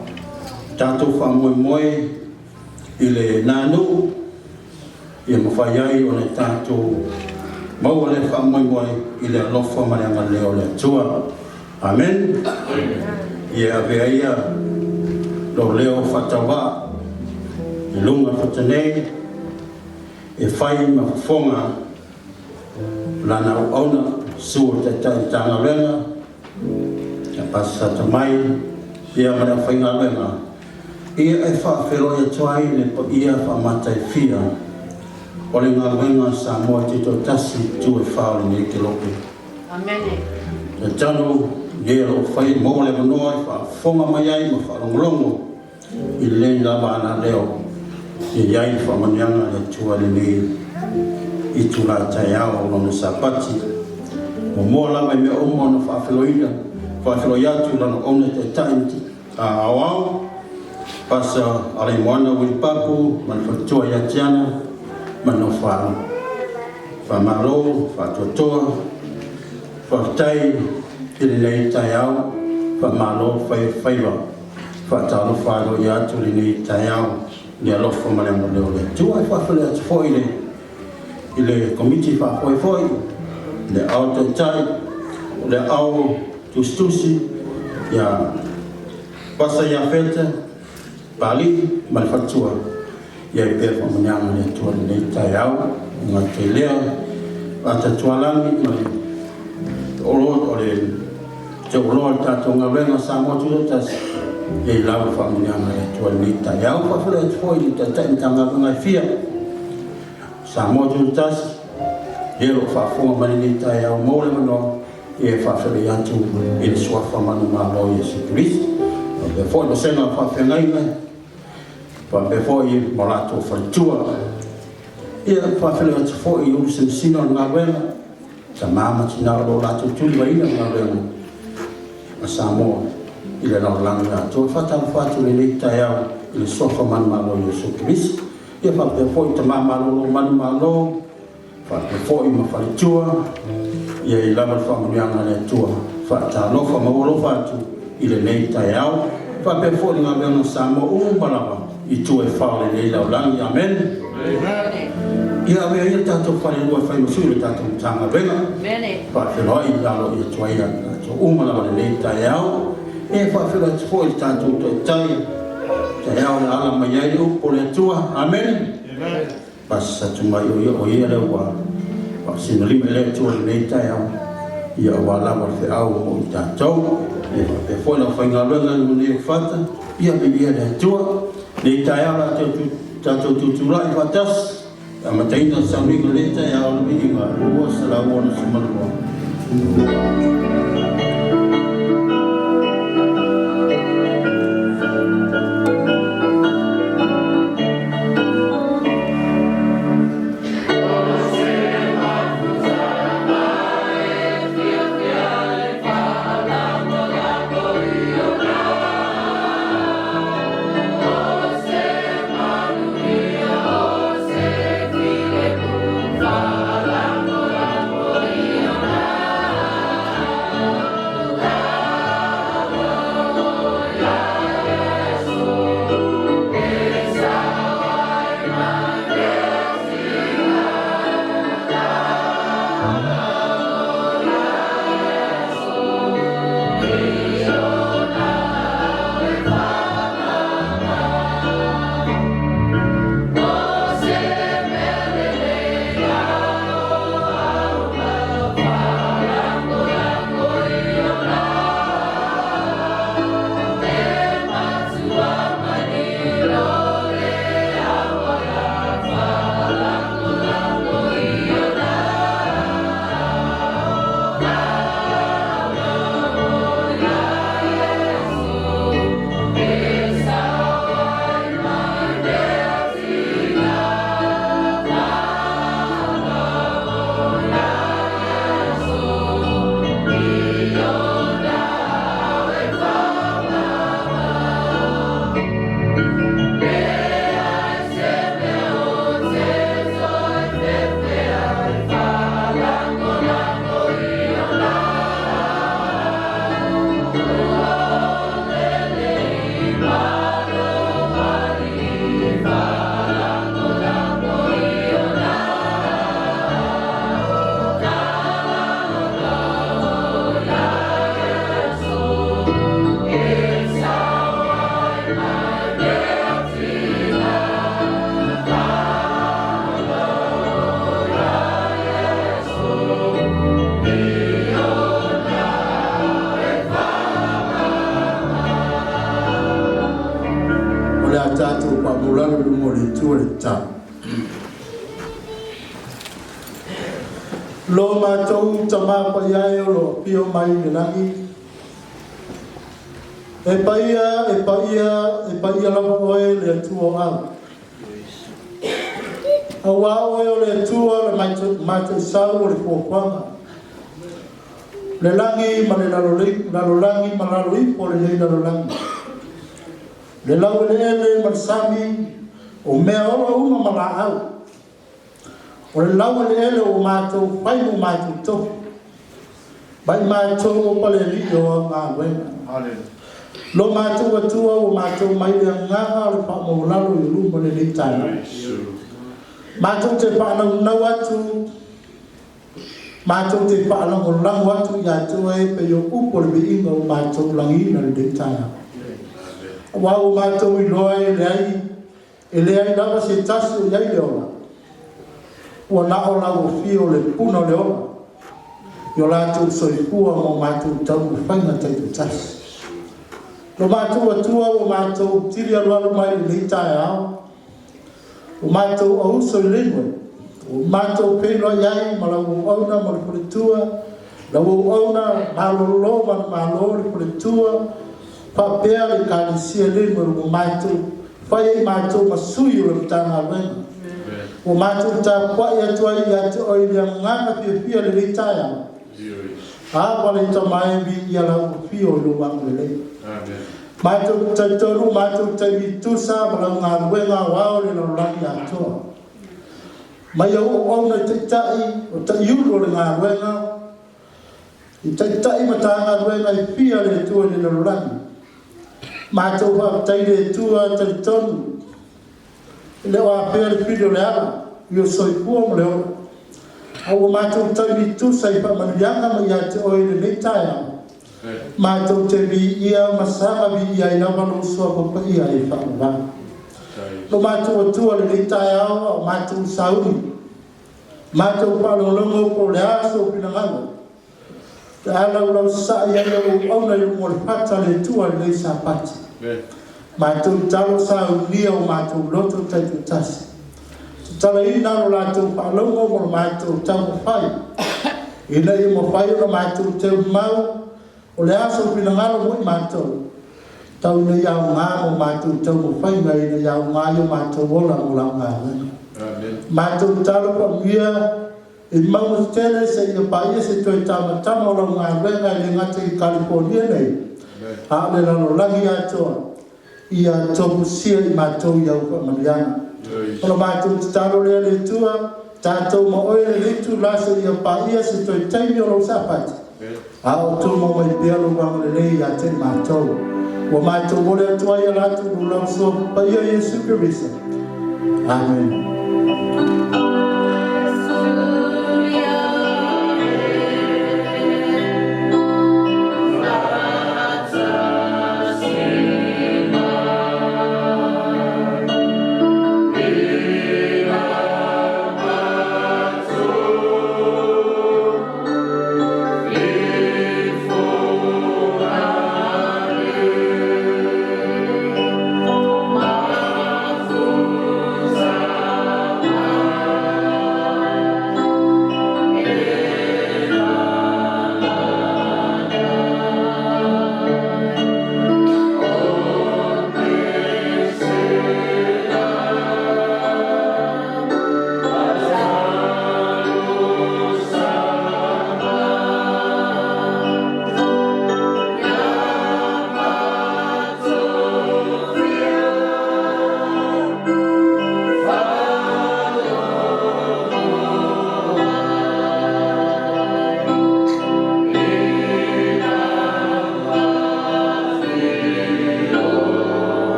Tātou wha moi moi i le nānu, i ma whai ai o le tātou mau o le wha moi moi i le alofa marianga leo le tua. Amen. Ia veia lo leo fatawa lunga fatanei e fai mafonga lana ona su te tanga lenga e passa tamai ia mana fainga lenga ia e faafeiloi atuai le po ia faamata e fia o le ngawenga sa moa tito tasi tu e fao le ke lope. Amen. Te tano ia o fai mo le manoa e faafoga mai ai ma faalongolongo i le lava ana leo i iai faamaniaga le tua lenei i tula taiao lona Sapati mo moa lava i mea uma ona faafeiloi atu lana ona taitai aoao pasa alai moana wilipapu man Fatua ia tiana mano faamalo faatotoa faafetai i lenei taiao faamalo faaiua faatalo faaloia atu lenei taiao le alofa ma le amaleo le atua e faafele atu foi i le komiti faafoifoi le ao taitai o le ao tustusi ia pasa ia fete Alii ma le Fatua ia i pea faamaniaga le atua lenei taiao nga telea atatualani ma le olo o le te olo le tatou gawenga sa motu le tasi e lau faamaniaga le atua lenei taiao faafele atu foi i taitai ma tagawenga e fia sa motu le tasi ia loo faafoga ma lenei taiao mo le manoa ia faafele atu i le suafa malumalu o Iesu Kristo pe foi lo sena faafegaiga pe foi mo latou Faletua ia faafele atu foi i ulu sinosino o le gawenga tamama tinao lo latou tulivaina le gawenga ma sa moa i le laolagi latou faatalofa atu lenei taiao i le sofa malumalu o Iesu Kristo ia faapea foi tamamalolo malumalu faapea foi ma Faletua ia i lava le faamaniaga le atua faatalofa ma olofa atu i lenei taiao faapea foi le gawenga sa mo uma lava i tu e fao lenei laulagi amen. Ia avea ia tatou falelua faimasui le tatou tagawenga faafeiloi lalo ia Toeaina tatou uma lava lenei taiao e faafelo atu foi le tatou taitai taiao le ala mai ai le upu o le atua amen. Pasa tumai o ia le ua faasinalima i le atua lenei taiao ia ua lava le feʻau mo i tatou e faapea foi lau faigaluega i manei fata ia vivia le atua nei taiao la tatou tutulaʻi faatasi Amata Sauniga Leota ya Alii ma lua salamu ona sumalua. le tua le tā. Lo mātou tamā pa iai o lo pio mai le langi. E paia lama oe le tua au. Awa oe o le tua le mātou sau o le pōpanga. Le langi ma le lalolangi ma laloi po le nei lalolangi. Le lau le ele ma le sami o mea ora uma ma la au. O le lau le ele o mātou whai mo mātou tohu. Bai mātou o pale rio a ngā wena. Lo mātou atua o mātou mai le nganga o le wha mo lalo i luma le nei tāna. Mātou te whaanau nau atu. Mātou te whaanau langu atu i atua e pe o upo le inga o mātou langina le nei tāna. Wau mātou i loa e leai lava se tasu i ai le ola. Ua nao lau fio le puna le ola. Yo lātou soifua mo mātou tau whainga taitu tasu. Lo mātou atua o mātou tiri alualu mai le nei tae ao. O mātou au so i Lynwood. O mātou pēnoa iai ma lau auna ma le Faletua. Lau auna malolo ma le malo le Faletua. Papea le Ekalesia Lynwood o mātou. Whai mātou masui o le tanga wenga. O mātou tā kwai atua i atu oi le ngana pia le nei tae ao. Apa le tamai vi ia lau fio lo wangu le. Mātou taitoru, mātou taimitusa, malau ngā ruenga wao le lau langi atoa. Mai au ona taitai, o taiuru le ngā ruenga. I taitai mata ngā ruenga i pia le tua le lau langi. Mātou whaatai le tua taitonu. Le oa pia le pido le ala, i o soipua mo le ora. Au mātou taimitusa i whaamanianga mai ate oi le neitai au. Mātou te vi ia masama vi ia i nawano usua papa ia i whaamava. Lo mātou atua le neitai au, mātou sauni. Mātou whalolongo po le aso pinanganga. Te alau lau sa ia i au auna i mo le pata le tua le Sapati. Mātou talo saunia o mātou loto taitu tasi. Tala ina o lātou whalongo mo mātou tau whai. Ina i mo whai o mātou tau mau. O le aso pinangalo mo i mātou. Tau na iau ngā mo mātou tau mo whai ngai na iau ngā i o mātou ola mo lau ngā wena. Mātou talo pa mia i maunga tele se i a paia se toi tamatama o lau ngā wena i le ngata i California nei. A le lalo langi atoa. I a topu sia i mātou iau pa maniana. Ola mātou talo lea le tua. Tātou ma oe le litu lasa i a paia se toi taimi o lau Sapati. Ao tu mo mai pelo wang le nei a te mātou. Wa mātou wole atua ia latu nulau so pa ia Yesu Kirisa. Amen.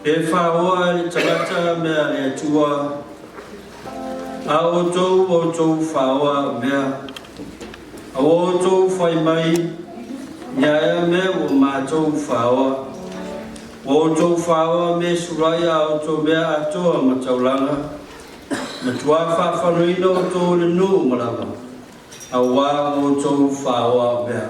E whaoa ni tangata mea e tua. A o tōu whaoa mea. A o tōu whai mai. Nyaia mea o mātou whaoa. O tōu whaoa me surai a o tōu mea atoa ma taulanga. Na tua whawhanoina o tōu le nuu malama. Awa o tō whaoa mea.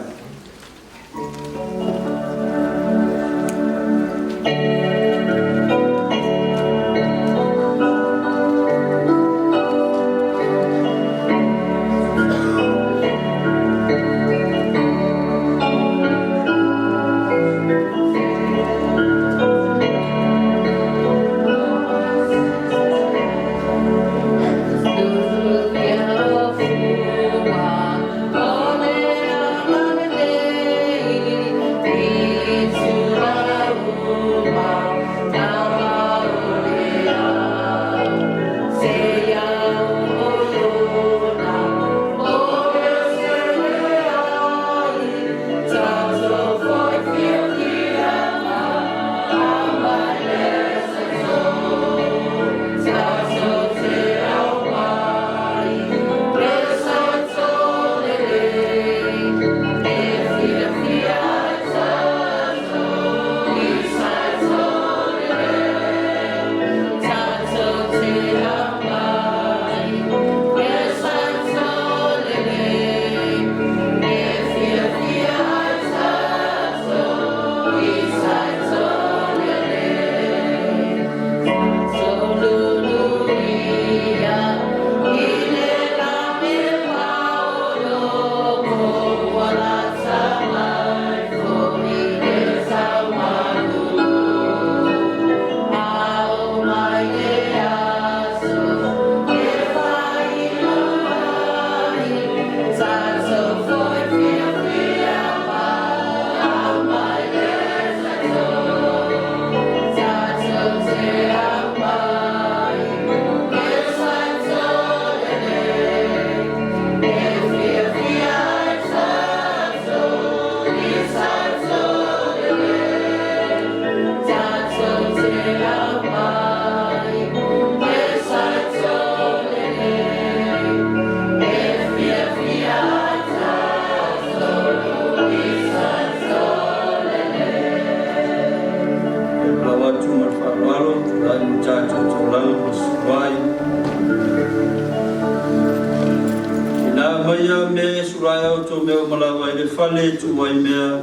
Faletua mea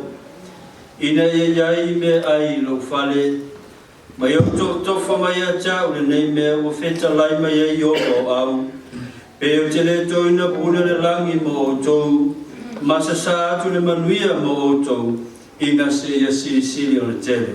ina yai me ai lo fale mai o to famaya cha o nei me o feta lai mai ai o au pe o tele to ina puna le langi mo to masasa tu le manuia mo to ina se ya si o tele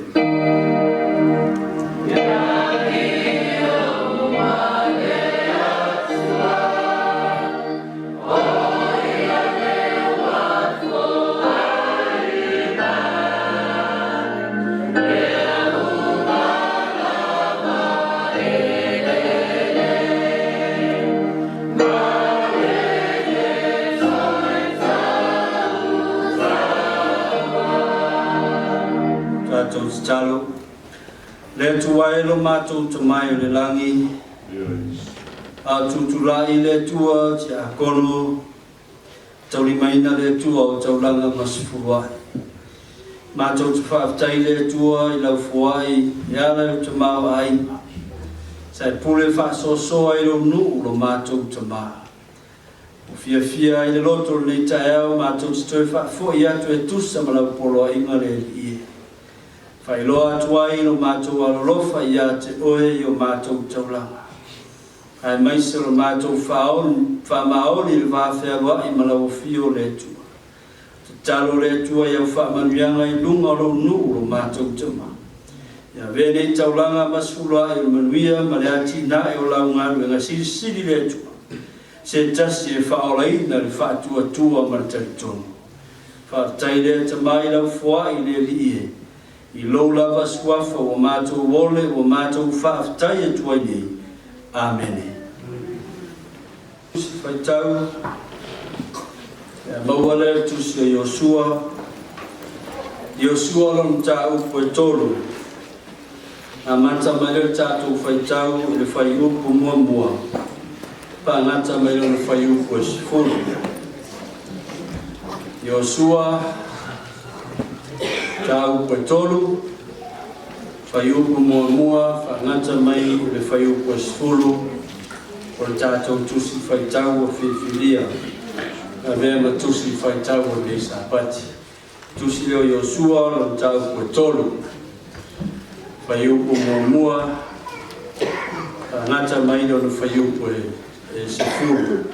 Tatalo Letua lo mato to mai le langi a Tutuila Letua tia kono tauli maina Letua o taulanga masfua mato to faafetai Letua I lau fuai ya la to mau ai sai pule fa so ai lo nu lo mato to ma fia I le loto le tae mato to fa fo ya to tusa mala polo ingale Failoa tuai no matou alolofa ia te oe o matou taulanga. Ai maise o matou whamaori le faafeilua malawofio Letua. Tatalo Letua iau whaamanuianga I lunga lo nuu o matou tama. Ia vene taulanga masfulua o manuia ma le ati nae o laungaru nga siri Letua. Se tasi e whaolaina le faatuatua ma le taritonu. Whaatai le tamai lau fuai le liie. I lo lava swafa o matou wole o matou faafetai tua nei. Amen. Faitau mawale tusia Yosua lon tau koe tolu. Amata mai tatu faitau le faaiu mua. Pangata mai le faaiu koe sifuru. Yosua tau koe tolu, faaiu mua, whangata mai le faaiu koe sifuru, o le tātou tusi faitau o whiwhiria. a mea matusi whaitau o le Sapati. Tusi leo Yosua lo tau kua tolu. Whaiupu mua ngata maino no whaiupu e sefuru.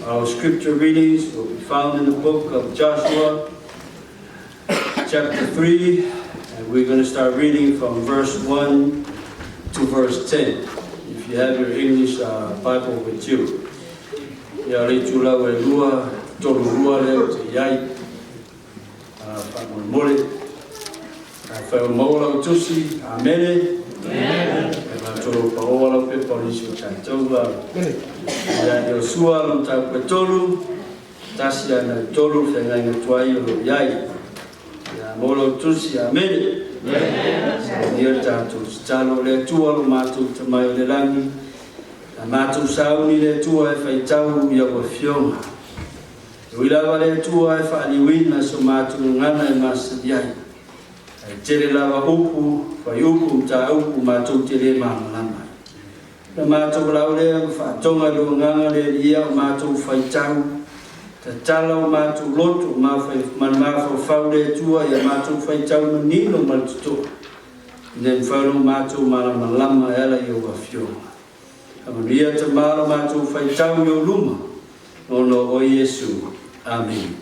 Our scripture readings will be found in the book of Joshua, chapter 3, and we're going to start reading from verse 1 to verse 10. If you have your English Bible with you. Ya le tula we lua, tolu lua leo te iai, whamamole, whamaola utusi, amene, e tolu paola pe polisi o tātou ya Yosua lo tau pe tolu, tasi ana tolu whengai ngatuai o lo iai, ya mola utusi, amene, Nia tātou talo le tua lo mātou tamai o le rangi, na mātou sauni le tua e whaitau ia wa fionga. Uilawa le tua e whaaliwina so mātou ngana e masadiai. E tere lawa upu, whai upu ta upu mātou te le māmalama. Na mātou lau lea whaatonga lo nganga le ia o mātou whaitau. Ta tala o mātou loto manmawha whau le tua ia mātou whaitau no nino maltutoa. Nen whau mātou malamalama ela i o wafionga. Amaria te mara mātou whaitau i o luma. Ono o Yesu. Amen.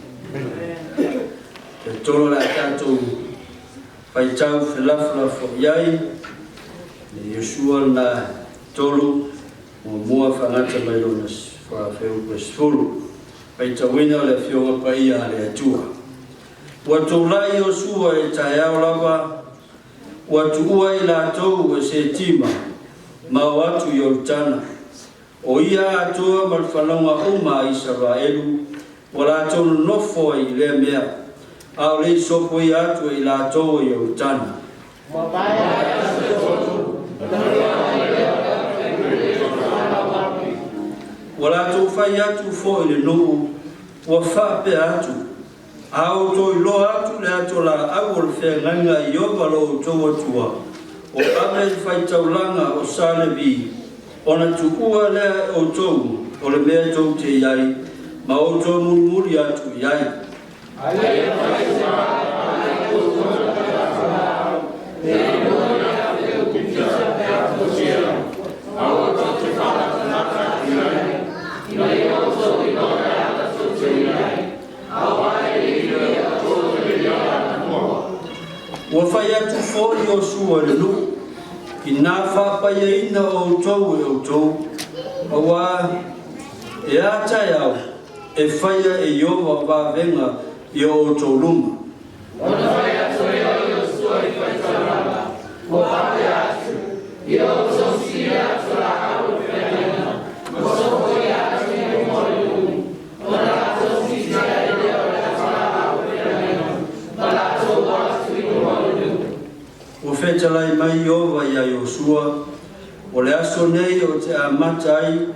Te tolo la tātou whaitau whelafula fo iai. Ne Yeshua na tolu mo mua whangata mai lona whaafeu kwesfulu. Faitawina le fionga paia le atua. Watu lai o sua e taiao lava, watu ua i la tau e se tima, ma watu i oltana. O ia atua malwhanonga uma i Israelu, wa la tau nofo i le mea, au le sopo i atua i la tau i oltana. Wala tō whai atu fo i le nuu, wa whape atu. Ao tō i lo atu le ato la au o le whenganga i owa lo tō atua. O ame i whai taulanga o Salevi, o na tukua lea o tō, o le mea tō te iai, ma o tō muri atu iai. Wa whai atu fōi o sua le lu, ki nā whāpai ina o tau e o tau, a wā e ātai au, e whaia e iowa wāwenga i o tau luma. Ona whai atu e o sua i whai tauranga, o whapai atu, i o tau si atu la au e whenga, ma soko i atu i o mori ona tau si tia e leo le atu la au e whenga, ma la tau atu i o mori. O whetalai mai ova i a Yosua, o le aso nei o te Amata ai,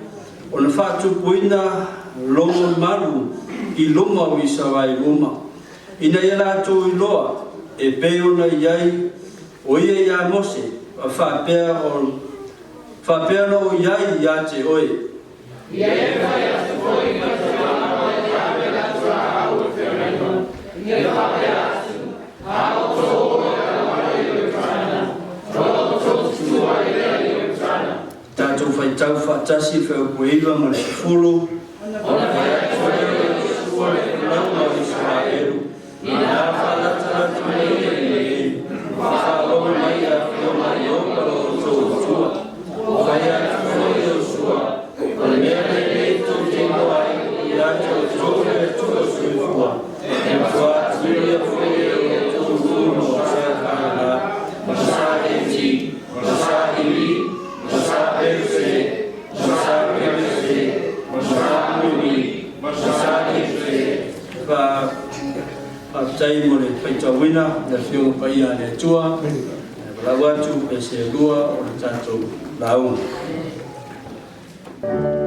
o na faatupuina longo malu i luma o i sawai luma. Ina ia lātou i loa, e peona i ai, o ia i a mose, a whapea no i ai i a te oe. Ia e whai atu koi ma te wana o e a me lātou a au e whenua, ia e whapea atu, a o tō oe. Tātou whaitau whaatasi whau kueiwa ma le fulu. Ona whai atu e o Yeshua e Lauga o Israelu. I nā whalataratu nei e whaalonga mai a whioma i opa o tō tua. O whai atu o Yeshua, o le mea nei tō te moai i atu o tō e tua suifua. E whaatu ia whai o tō uno o Tākana, Masa Eti, Masa Ili, Masa Pese, Masa Pese, Masa Muni, Masa Pese. Whaatai mo le whaitawina, le whio paia le tua, Lawatu e se lua o le tātou launga. Bye.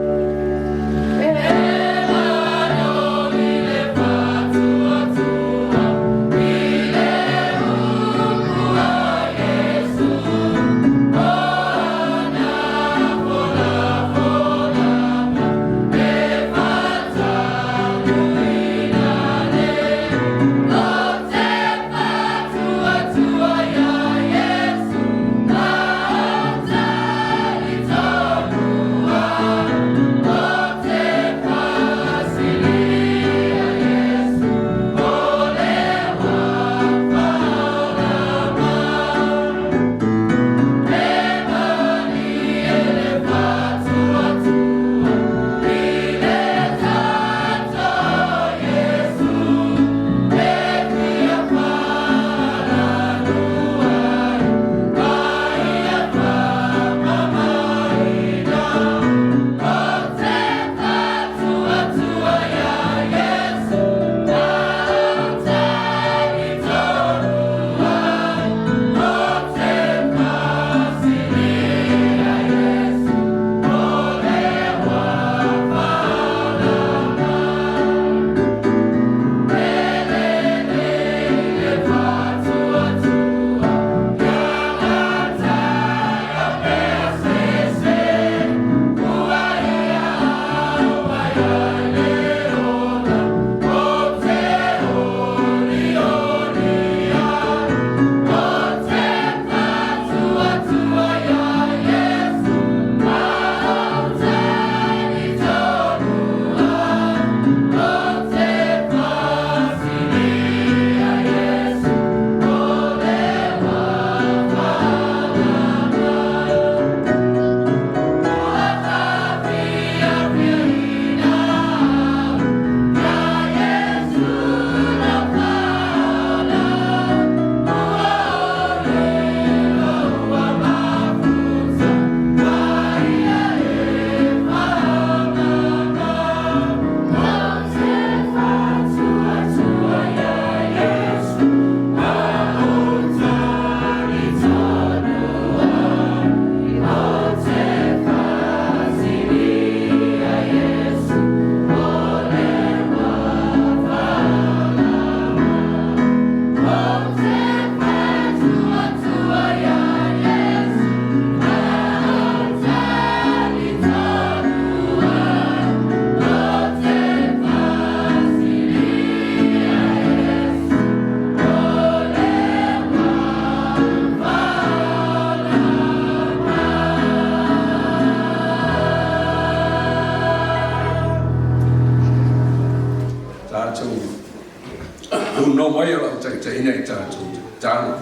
Toeaina I tātou tāna.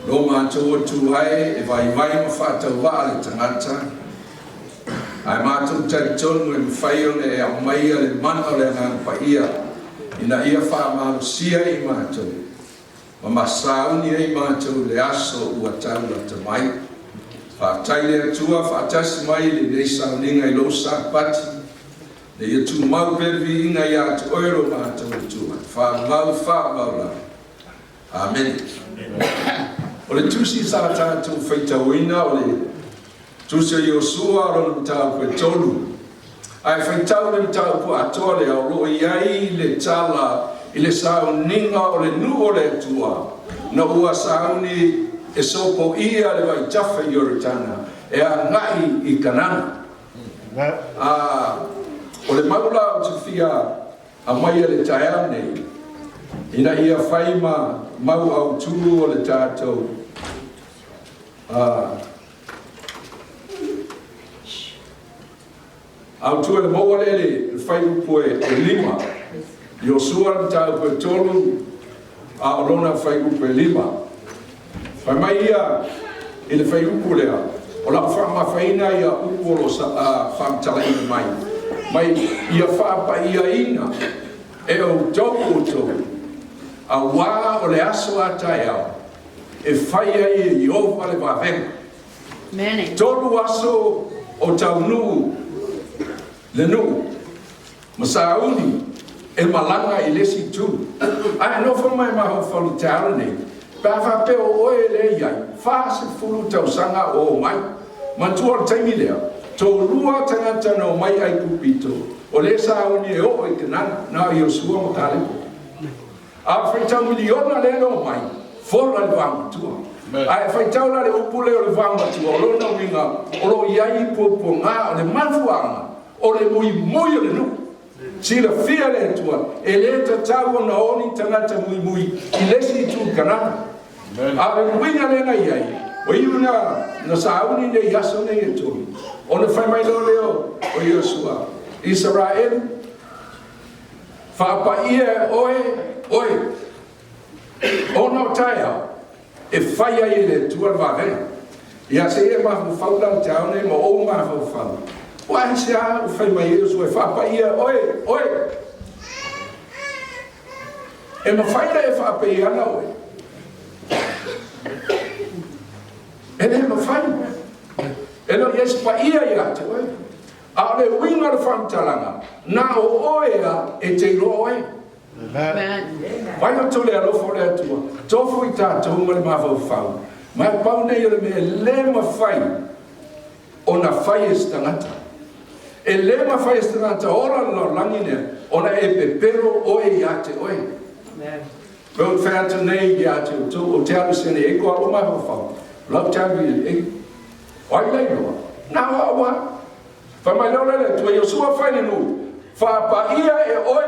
Lo mātou atu ai e vai ma whaatauwa le tangata. Ai mātou taitonu e mwhai o le a maia le mana o le ngāna paia. Ina ia whaamarusia I mātou. Ma masauni ai mātou le aso ua tau la tamai. Whaatai le atua, whaatasi mai le nei Sauniga I lo Sapati. Le ia tu mau pervi inga I atu oero mātou atua. Whaamau la. Amen. O le tusi sa tātou whaitauina o le tusi o Iosua o le tau koe tolu. Ai whaitau le tau po atoa le au roa iai le tala I le Sauniga o le nu o le atua. Na ua sauni e sopo ia le vai tafa I oretana. E a ngai I kanana. O le maula o te fia a maia le taea nei. Ina ia whai mau au tūru o le tātou. Au tūru le maua le whai upo e lima. Iosua le tāu koe tolu a o lona whai upo e lima. Whai mai ia I le whai upo lea. O la whaamawhaina ia upo lo whaamtalaina mai. Mai ia whaapa ia ina e o tau o tau. A wā o le aso a tai au. E whaia I Iova le wāwenga. Tolu aso o tau nuu. Le nuu. Masauni. E malanga I lesi tu. Ai no for mai maho falu tāra nei. Pāwha peo oe le iai. Whāse fulu tau sanga o mai. Mantua le taimi lea. Tō rua tangata no mai ai kupito. O le sauni e o e kanana. Na Iosua makalepo. A whaitau miliona le no mai. Fora le wāmatua. Ai whaitau la le upule o le wāmatua. O lona winga. O lo iai popo ngā o le mafuanga. O le mui o le nuku. Si la fia le tua, e le tatalo na oni tangata mui, I lesi tu kanana. A le winga le na iai, o iuna na sauni ne yaso ne e tu. O na whai mai lo leo, o Iosua. Israel, whaapaia oe, o na taia, e whaia I le tua wāwenga. Ia se e mahu whaula taone, ma o mahu whaula. Wai se a whai mai Iosua e whaapaia oe. E ma whaina e whaapaia ana oe. E ne ma whaina. E no yes paia I ate oe. A le winga le whamtalanga. Na o oea e te ilo oe. Wai no tole alofo le atua. Tofu I tātou ma le mawhau whau. Mai pau nei le me le ma whai. O na whai e stangata. E le ma whai stangata ora lo langine. Ona e pepero oe I ate oe. Pau whātu nei I ate o te alu sene e koa o mai whau. Lau tāwi e. Wai lei noa. Nā wawa. Whamai leo lele tua Iosua whaine nu. Whaapaia e oe.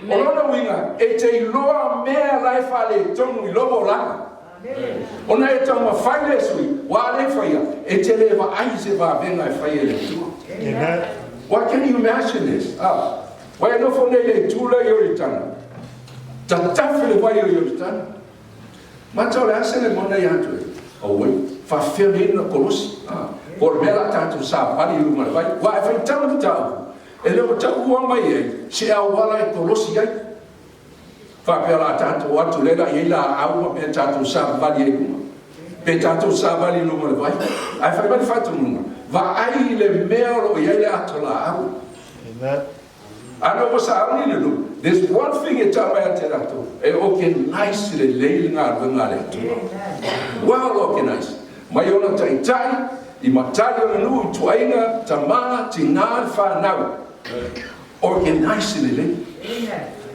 O lona winga e te iloa mea lai whale tonu I lomo langa. Ona e tau ma whaile sui. Wa le whaia. E te lewa ai se wāwenga e whaia le tua. Why can you imagine this? Wai no whone le tūla I oritana. Ta tawhile wai o oritana. Matau le asene mona I atu e. Owe. Whawhele na kolosi. Por mela tātou Sapati luma vai. Wai whai tau ki tau. E leo tau ua mai e. Se au wala e kolosi ai. Whapela tātou atu lela I la aua me tātou Sapati e luma. Pe tātou Sapati luma vai. Ai whai mani whatu luma. Va ai le mea lo I le ato la au. Ano ko sa auni le lu. There's one thing e tau mai ate rato. E oke nice le leili ngā runga le tu. Well oke nice. Mai ona taitai. I matari o nu I Toeaina, tamana, tingā, whanau. Organise le le.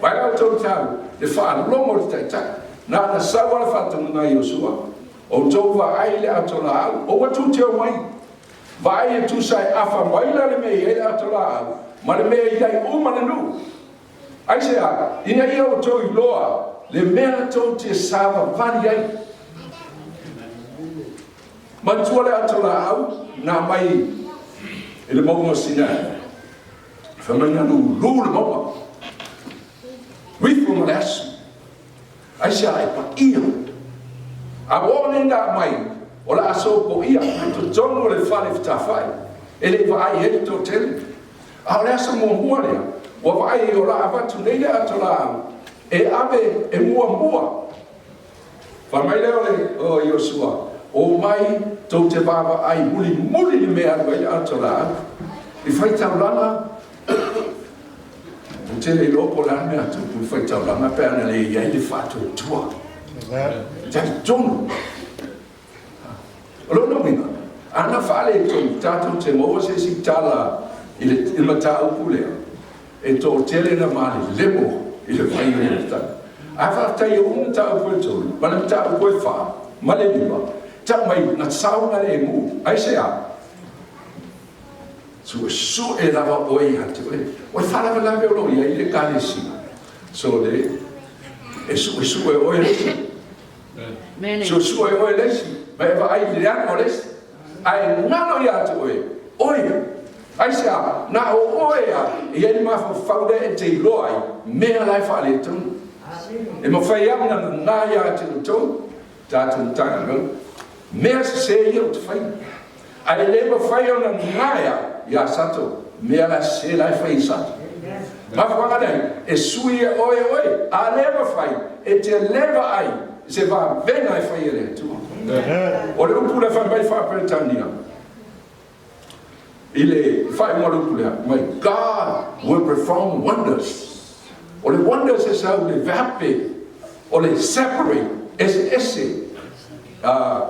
Vai au tau tau, le whaalomo le taitai. Nā na sawa le whatamuna Iosua. O tau wa ai le atola au. O watu te o mai. Vai e tu sai afa maila le mei e le atola au. Ma le mea iai uma le nu. Ai se a, ina ia o tau I loa. Le mea tau te sawa vani ai. Mantua le atola au, nā mai e le maunga Sinai. Whamanga nu lū le maunga. Wifo ma le asu. ai sia ai pa ia a wone nda mai o la aso po ia to tongo le fale tafai ele vai he to tele a le aso mo huaria wa vai o la avatu nei atola e ave e mua fa mai le o Yosua o mai to te baba ai muli me ai atola i fai taulana o te le lopo la me atu i fai taulana pe ana le ia le faatoatua te tonu o lona mina ana fale to tato te mo se si tala il mata upulea e to tele na mali lemo il fai le sta afa tai un ta uputo ma le ta upo fa ma le liba ta mai na sauna le mu ai se a su e lava oi atu o fa la lo ia ile kalesi so le e su e oi le su e oi le ma e va ai le an oles ai nano ia atu oi ai se a na o oia e ele ma faude e te loai me lai fa le tu e mo fai am na ia atu tu tatu tanga me se ia tu fai ai le mo fai ona na ia sato me la se lai fai sato ma fa dai e sui oi a leva fai e te leva ai se va venga e fai le tu o le pula fa mai fa per tania ile fai malumalu my God will perform wonders o le wonders is how le vape o le separate esse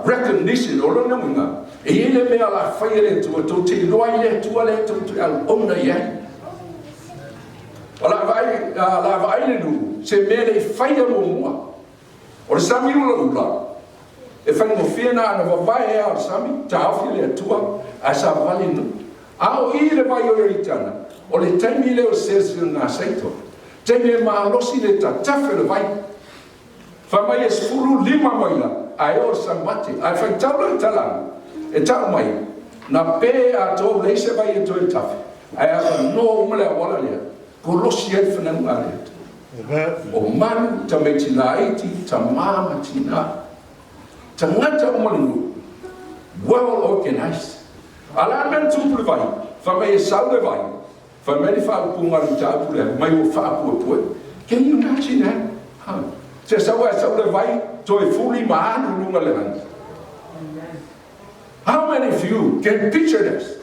recognition o lo nunga e ele me ala fai le tu te loai le tu le tu al ona ia la vai le nu se me le fai mo mo o le sami ula e fai mo fiena na vai e sami ta afi le tua a sa vale nu ao i le vai o ritana o le taimi le o sesio na saito taimi ma losi le tatafe le vai fa mai es fulu lima maila ai o Sapati ai fai tau tala e tau mai na pe a to le se vai e to tafe ai a no mole wala le ko losi e fana ngale o man ta me tina iti ta mama tina ta ngata malu well organized ala men tu vai fa me sa le vai fa me fa punga ta pule mai o fa pu can you imagine that se sa le vai to e fuli ma anu lunga le han how many of you can picture this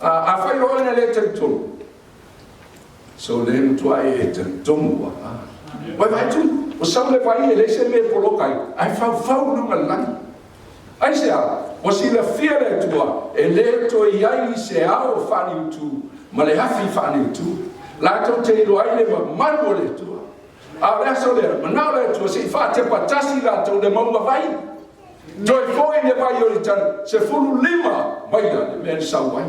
a fa yo na le tu so le tu ai e tu wa vai tu o sa le vai e le se me polokai ai fa lunga lan ai se o si la fiera tua e le to iai se ao faaiu tu ma le hafi faaiu tu la to te lo ai le malu le tua a le so le ma na le tua se fa te patasi la to le mama vai do e foi le vai o tan se fulu lima vai le men sauai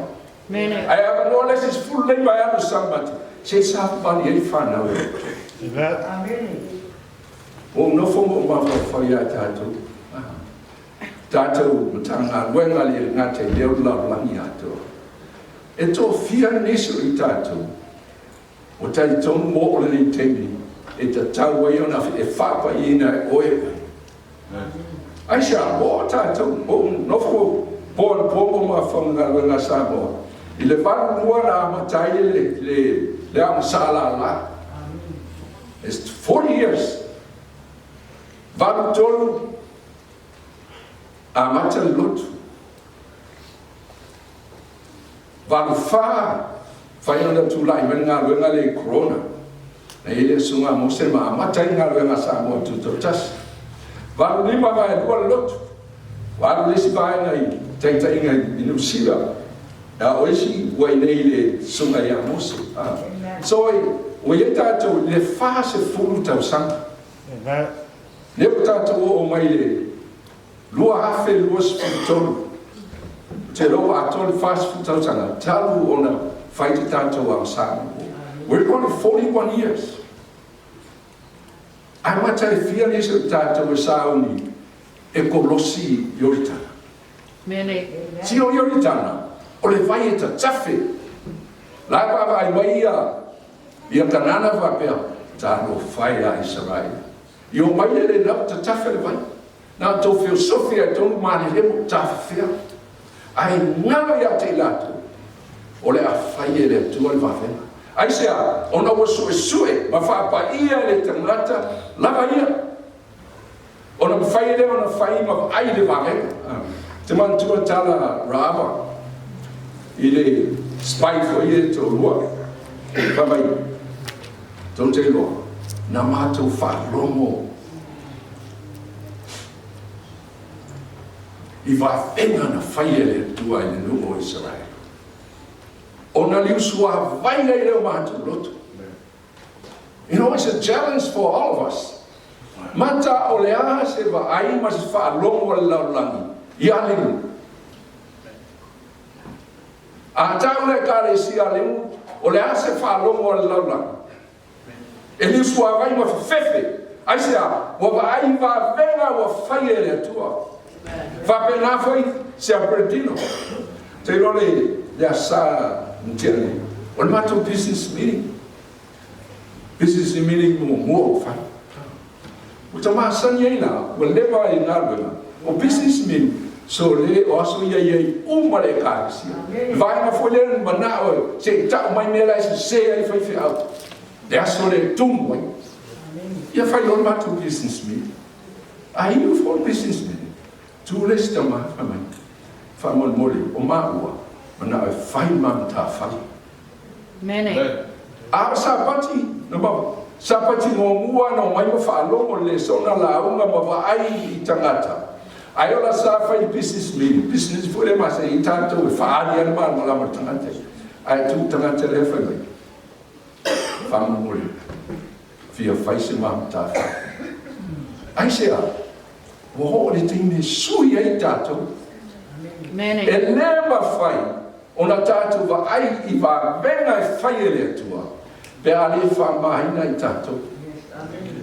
mene ai ava no le se fulu lima ai Sabbath se sa vali ai fa na amen o no fo mo ma fa ya tatu Tatalo matanga wenga le ngate leo la langi ato e to fia niso I tato o tai ton mo o le temi e ta tau e ona e fapa ina oe aisha o tato o no fo por pombo ma fonga wenga sabo I le va nuora Amata le am sala la it's 40 years va tolu Amata lotu valu fa ona tu lai menga le corona na ile sunga mo se ma Amata nga sa mo tu tas valu lima vai lo lotu valu le si vai nai taitai nga inu sila a oisi wai nei le sunga ya mo se so o ye tato le fa se fulu tau sang le tato o mai le lua hafe lua spiritual te lo atol fast food tanga talu ona fight tanto am sang we're going 41 years Amata fia ni se tato sauni e kolosi yoritana mene si o yoritana o le vai eta tafe la pa vai ia kanana va pe ta no fai a Israel Io mai le lau ta tawhare vai. Nā tō filosofia tōnu māne remo tawhawhia. Ai ngalo ia te lato. O le a whaia le tua le whawhenga. Ai sea, ona wa sue, ma whaapaia le tangata, lava ia. Ona whaia le, ona whaia ma ai le whawhenga. Te mantua tala rāwa. I le spai fo i tō rua. Whawai, tō te loa. Nā mātou whāromo. I whawhenga na whaia le tua i le nungo Israel. Ona liu sua vai nei leo mātou loto. You know, it's a challenge for all of us. Mata o le aha se wa ai ma se whaalongo le laulangi. I aleru. A tau le Ekalesia Lynwood, o le aha se whaalongo le laulangi. E liu sua vai ma whewhewe. Ai se a, wa ai wa venga wa whaia le atua. Whapena foi se a Bredino. Te role le asa Ntiani, on matter business meeting. Business meeting more fun. Utama sanyaina, will never in Alabama. O business meeting, so le also ye umare kasi. Vai na folha manao, say ta mai mela say I fi out. That's so le tumbo. Ya fai on matter business meeting. Ai you for business meeting. Tu lestama famai. Famol mole o maua. Mana fai mam ta fai. Mene. A Sapati, no ba. Sapati mo mua no mai mo fa longo lesona Lauga ma va ai tangata. Ai ola sa fai business meeting, business for them as a tanto with Faatoalia ma la tangata. Ai tu tangata le fai. Fam mo. Fia fai se mam ta fai. Ai se a. Wo le ting sui ai tato. Mene. E never fai. Ona tātou wa ai I wa venga e whaia lea tua. Pe ale wha mahina I tātou.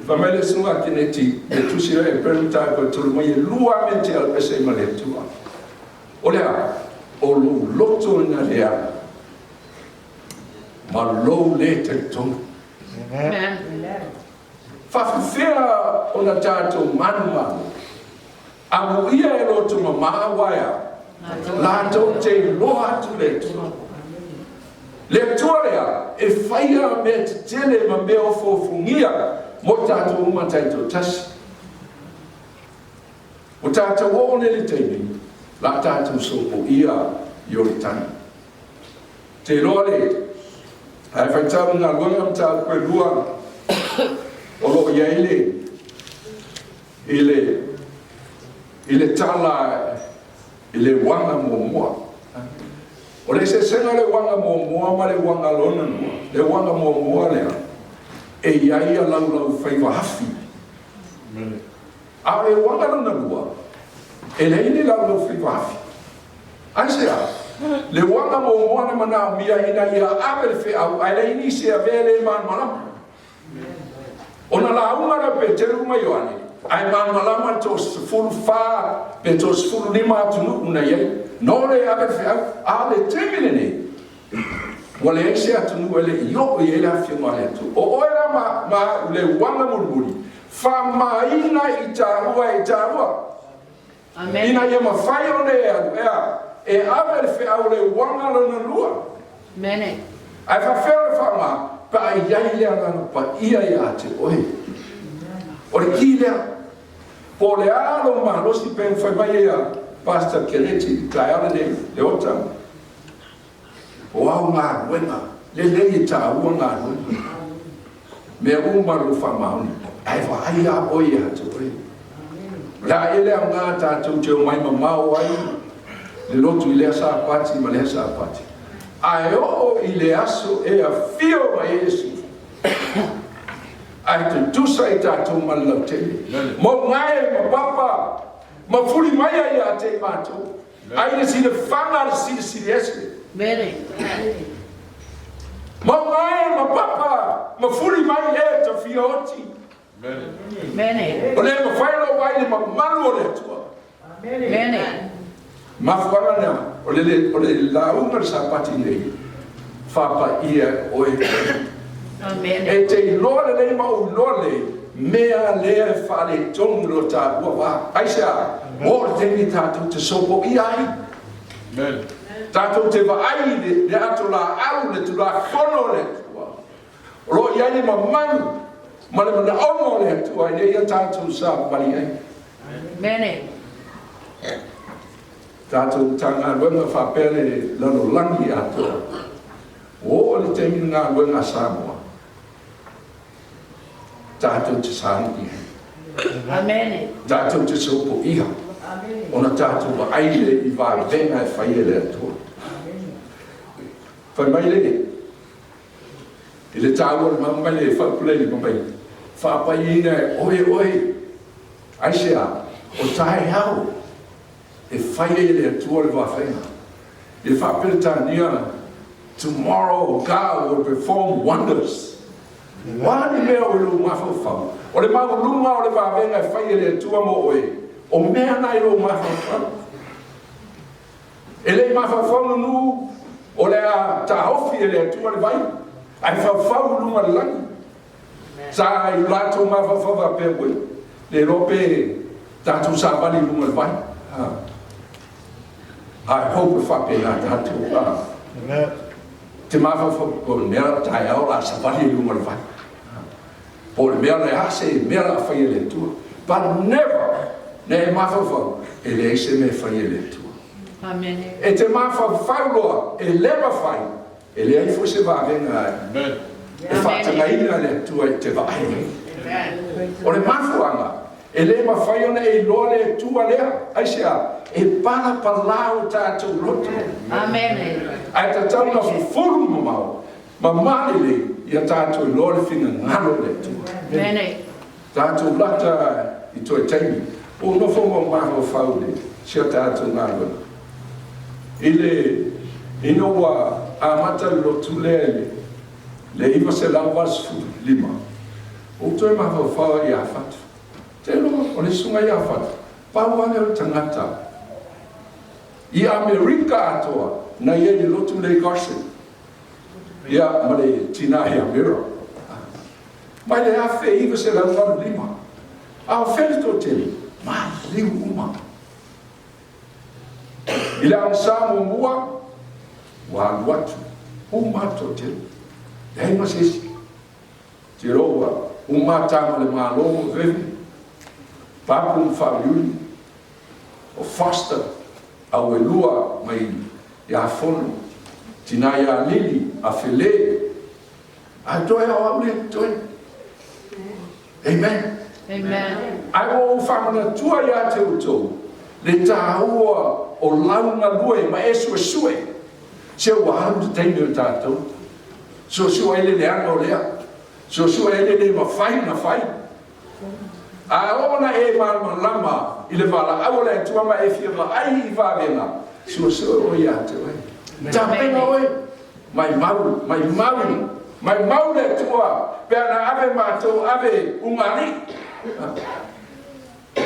Wa mele sunga keneti, e tusira e peruta ko tulu mai e lua mente al pese ma lea tua. O lea, o lo loto na lea. Ma lo le te tonga. Whawhiwhea ona tātou malumalu. Amu ia e loto ma maa waia. La tau te loa tu le tua. Le tua lea, e whaia me te tele ma me o fōwhungia mo tātou umatai tō tasi. O tātou o le teimi, la tātou sopo ia I o le tani. Te loa le, ai whaitau ngā loa am tā koe lua, o lo ia ile tala I le wanga mua. O le se senga le wanga mua ma le wanga lona mua. Le wanga mua lea. E iai a lau whaiva hafi. A le wanga lona mua. E le ini lau whaiva hafi. Ai se a. Le wanga mua na mana mia ina ia awe le whau. Ai le ini se a vele man malama. O na la umara pe te ruma yoane. Ai man malama to full fa pe to full lima tunu una ye no le ave fa a le termine wale se atunu wale yo ye la fi ma le tu o era ma le wanga mulmuli fa maina itarua amen ina ye ma fa yo le e ave fa le wanga lo lua mene ai fa fa ma pa ia le ana pa ia te oi o le kile po le alo ma lo si pen fai mai a pasta keneti taitai Leota o au ngā wenga le ta u ngā me u ma lo fa ma ai fa ai a oi a to oi la ele ngā ta tu te mai ma mau ai le lotu ile sa pati ma le sa pati ai o ile aso e a fio mai Yesu ai te tusa I tātou malau te. Mo ngai, ma papa, ma furi mai ai a te mātou. Ai ne si le whanga le si ese. Mene. Mo ngai, ma papa, ma furi mai e te fia oti. Mene. O le ma whaelo wai le ma malu o le tua. Mene. Ma whanga nea, o le launga le sapati nei. Whapa ia o e. Amen. E te loa le nei mau loa le, mea lea whare tongu lo tā ua wā. Aisea, o te ni tātou te sopo I ai. Tātou te waai le ato la au le tu la kono le tua. Ro I ai ma manu, ma le mana ongo le tua, I ia tātou sa mali ai. Mene. Tātou tanga luenga whapele lano langi ato. O le te mi ngā luenga Samoa. Tātou te sāngi. Amen. Tātou te sopo iha. Ona tātou wa aile I wā venga e whaia le atua. Whai mai le. I le tāua le mamai le whapulei mamai. Whapai ina e oe. Aisea, o tae hau. E whaia le atua le wā whainga. I whapele tānia. Tomorrow God will perform wonders. Wani mea o lo mafau. O le maulunga o le wā venga e whaia le atua mo oe. O mea nai lo mafau. E le mafau nu o le a tahofi e le atua le vai. Ai whau lunga le langi. Sa I lato mafau wa pe ue. Le rope tatu sa vali lunga le vai. I hope if I pay that tatu. Te mafau ko mea tai au la sa vali lunga le vai. Po le mea le hase mea la whaia le atua. But never ne mafau e le se me whaia le atua. Amen. E te mafau loa e leva whai e le ai fose wa venga e whatanga ina le atua e te vai. O le mafuanga e le mawhai ona e loa le atua lea aisea e pana palau tātou roto. Amen. Ai tātou na furu mamau ma mani le ia tātou loa le whinga ngaro le atua. Amen. Tātou lata I Toeaina. O no fonga maho whau le, sia tātou ngāra. I le, wa Amata lo tule le iwa se lauwas fu lima. O toi maho whau I a Fatu. Te loa, o le sunga I a Fatu. Pauane o tangata. I Amerika atoa, na ia I lotu le gossip. Ia, ma le tina I Amira. Mai le afe iwa se lauwas lima. A Faletua tele. Ma liu uma. I le ansamo mua, wa watu, umato te. Hei masisi. Te roa, umata le malo vevi. Papu faaiu. O fasta, au elua mai ia fono. Tina ia lili, a fele. A toe au le toe. Amen. Amen. Ai o whamana tua ia te utou. Le tāua o launga lue ma e sue sue. Se o haru te teine o tātou. So sua ele le anga o lea. So sua ele le ma whai na whai. A ona e marama lama I le wala au le tua ma e fia ma ai I wāwenga. So sua o ia te oi. Ta penga oi. Mai mau le tua. Pea na ave mātou ave umari.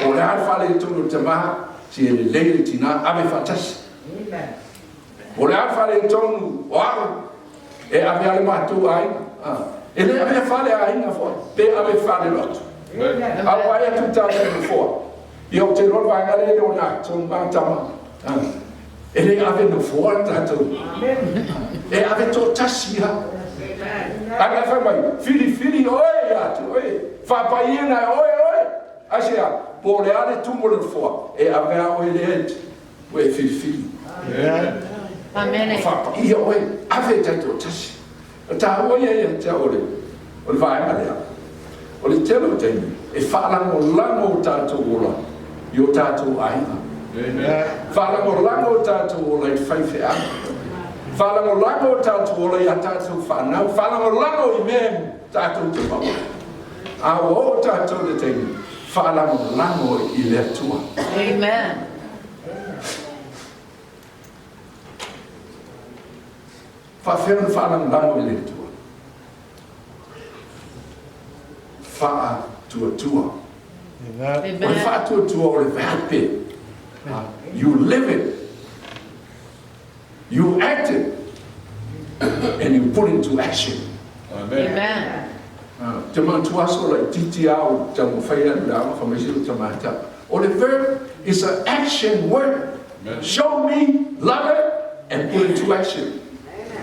O le alfale tonu te maha, si e le leile tina, ave fatasi. O le alfale tonu o aru, e ave ale mātou aina. E le ave fale aina fo, pe ave fale lotu. Au aia tutane me fo. I o te rol vanga le o na, tonu mātama. E le ave no fo tatou. E ave to tasi ha. Anga fa mai, fili oe atu, oe. Whapaina oe. Asia, po le ale tumo le foa, e avea oe le et, oe fili. Amen. Ia oe, ave taito tasi. Ta oe e te ole, o le vaenga lea. O le telo teimi, e whaalango lango tātou ola, I o tātou aina. Whaalango lango tātou ola I whaiwhea. Whaalango lango tātou ola I a tātou whanau. Whaalango lango I mem tātou te pau. A o tātou le teimi, whaalango lango I le atua. Amen. Whaalango lango I le atua. Faatoalia. Amen. O le faatoalia o le veape. You live it. You act it. And you put into action. Amen. Te mantua so la titi au te mo fai la fa mai te mata. Or the verb is an action word. Show me, love it, and put it into action.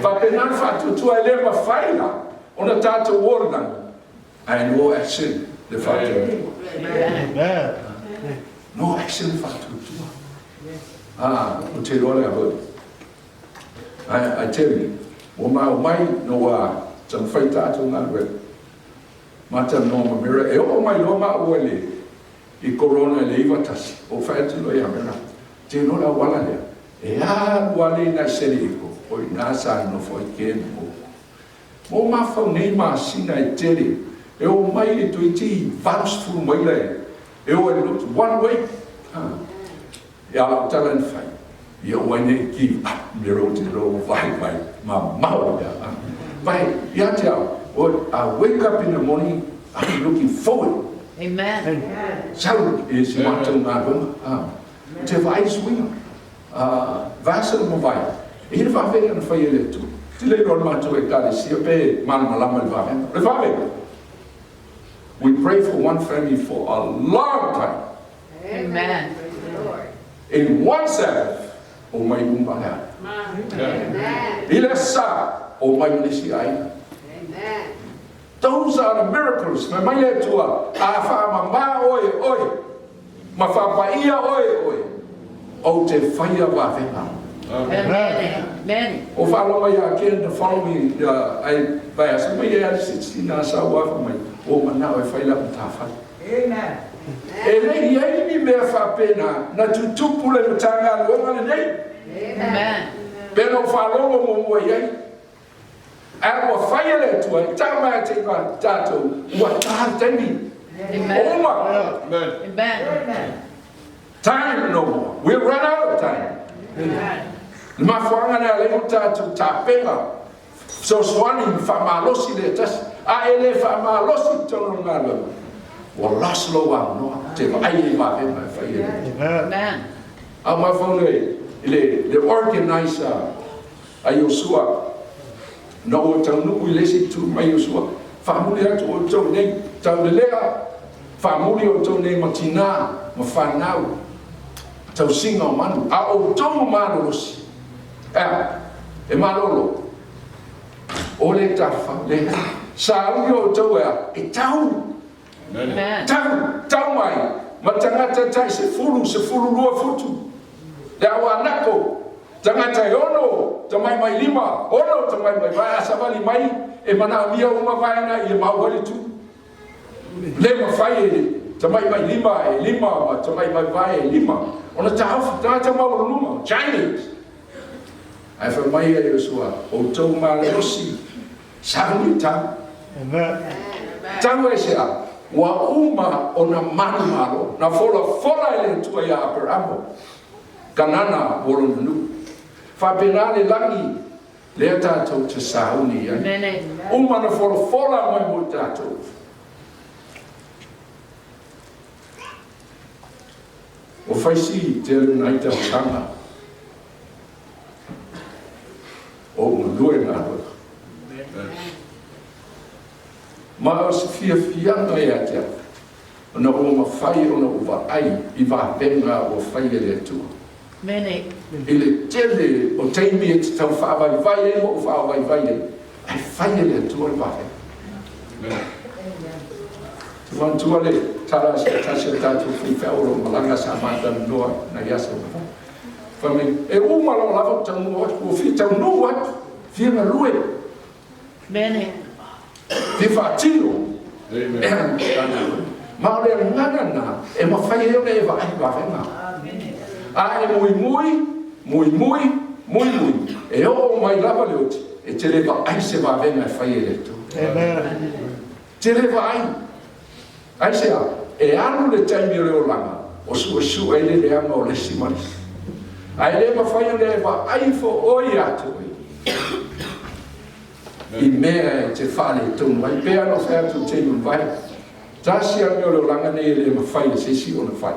Fa penan fatu tu ele ma fai la. Ona tata worda. I know action the fatu. Amen. No action fatu tu. Te rola ho. I tell you, o mai no some fai tata ngā Mata no mamira e o mai lo ma ole I corona le iva tas o fatu lo ya mera te no la wala le e wale na seliko o na sa no foi ken o ma fa nei ma sina e tele e o mai e tuiti vast fu mai le e o look one way ya talent fai ya wene ki miro te lo vai ma ya vai ya te I wake up in the morning, I'm looking forward. Amen. So is what to happen. Te vai swing. Vasa mo vai. E va venga na fai ele tu. Te le ron ma tu Ekalesia pe malumalu va venga. Le va venga. We pray for one family for a long time. Amen. In one Sabbath, o mai umbala. Amen. Ile sa o mai nisi ai. Those are the miracles. Na mai le tua a fa mama oi ma fa paia oi o te faia va venga. Amen. O fa lo mai again the following I verse mai e 16 na sa wa mai o mana o faila ta fa. Amen. Ele ia ni me fa pena na tutupu le tanga lo ngale nei. Amen. Beno fa lo mo ia I will fire it to a time take a tattoo. What time time? Amen. Amen. Time no more. We run out of time. Ma fanga na Leota to tapela. So swani famalosi letas. A ele famalosi to ngalo. Wa laslo wa no te ai va be ma fire. Amen. Ma fanga the organizer ayosua. No o tau nuku I lesi tu mai o sua. Whamuri atu o tau nei tau lelea. Whamuri o tau nei matina ma whanau. Tau singa o manu. A o tau marosi. E marolo. O le tafa le. Sa ui o tau e tau. Tau mai. Ma tangata tai se furu lua futu. Le awa nako. Tangata ono, tamai mai lima, ono tamai mai vai asavali mai, e mana mia uma vai na I mawali tu. Le ma fai tamai mai lima, e lima, ma tamai mai vai e lima. Ona tahafu tata mauluma, Chinese. Ai fa mai e sua, o tau malosi, sanita. Tangu e sea, wa uma ona malumalu, na fola ele tua ia aperamo. Kanana wolonu. Fa penale langi Leota to te Sauniga. Uma na Folafolaina mai mo tatou. O faisi te nai te tanga. O lue na. Ma o se fianga e atea. Ona o ma fai ona o va ai I va penga o fai le tu. Ele tele o teimi e te tau whaavai o whaavai ai whaia le tua le wahe. Te wantua le tara se tasha tātou whi whaoro malanga sa Amata noa na yasa wa. Whame, e umalo lava tau noa, o whi tau noa, whianga lue. Whi whaatino. Ma ole ngana e ma whaia o le e wa ai wahenga. A e mui, e o mai lava leoti, e te leva ai se va venga e fai ele tu. Te leva ai se a, e anu le taimi o leo langa, o su e le anga o le simaris. Ai leva fai leva ai fo oi atu I mea e te whale tonu, ai pēr no whea tu te iun vai. Tasi a meo leo langa ne e le ma fai le sesi o na fai.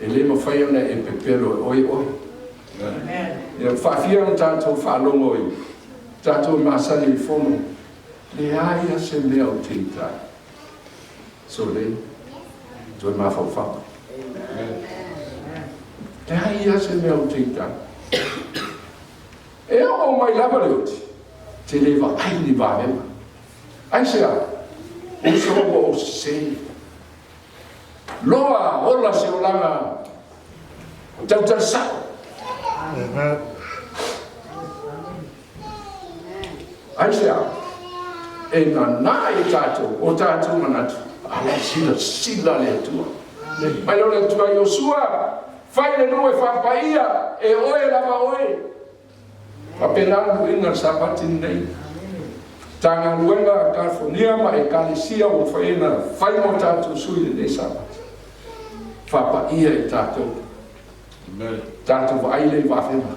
E le ma fai ona e pepero oi. E whaafia na tātou whaalongo I. Tātou masani I whono. le aia se mea o teitai. So le, toi mawhawhaka. Le aia se mea o teitai. E o mai lava leoti, te lewa ai ni vāwema. Ai sea, o soa o se. Loa, ola se o langa, tau sao. Ai sea, e na e tātou, o tātou manatu, ala sila le tua. Mai lo le tua Iosua, fai le nue whapaia, e oe lava oe. Whapenanu inga Sapati nei. Tanga luenga California ma Ekalesia o whaena, fai mo tātou sui le Sapati. Whapaia e tātou. Tātou wa aile i wawhema.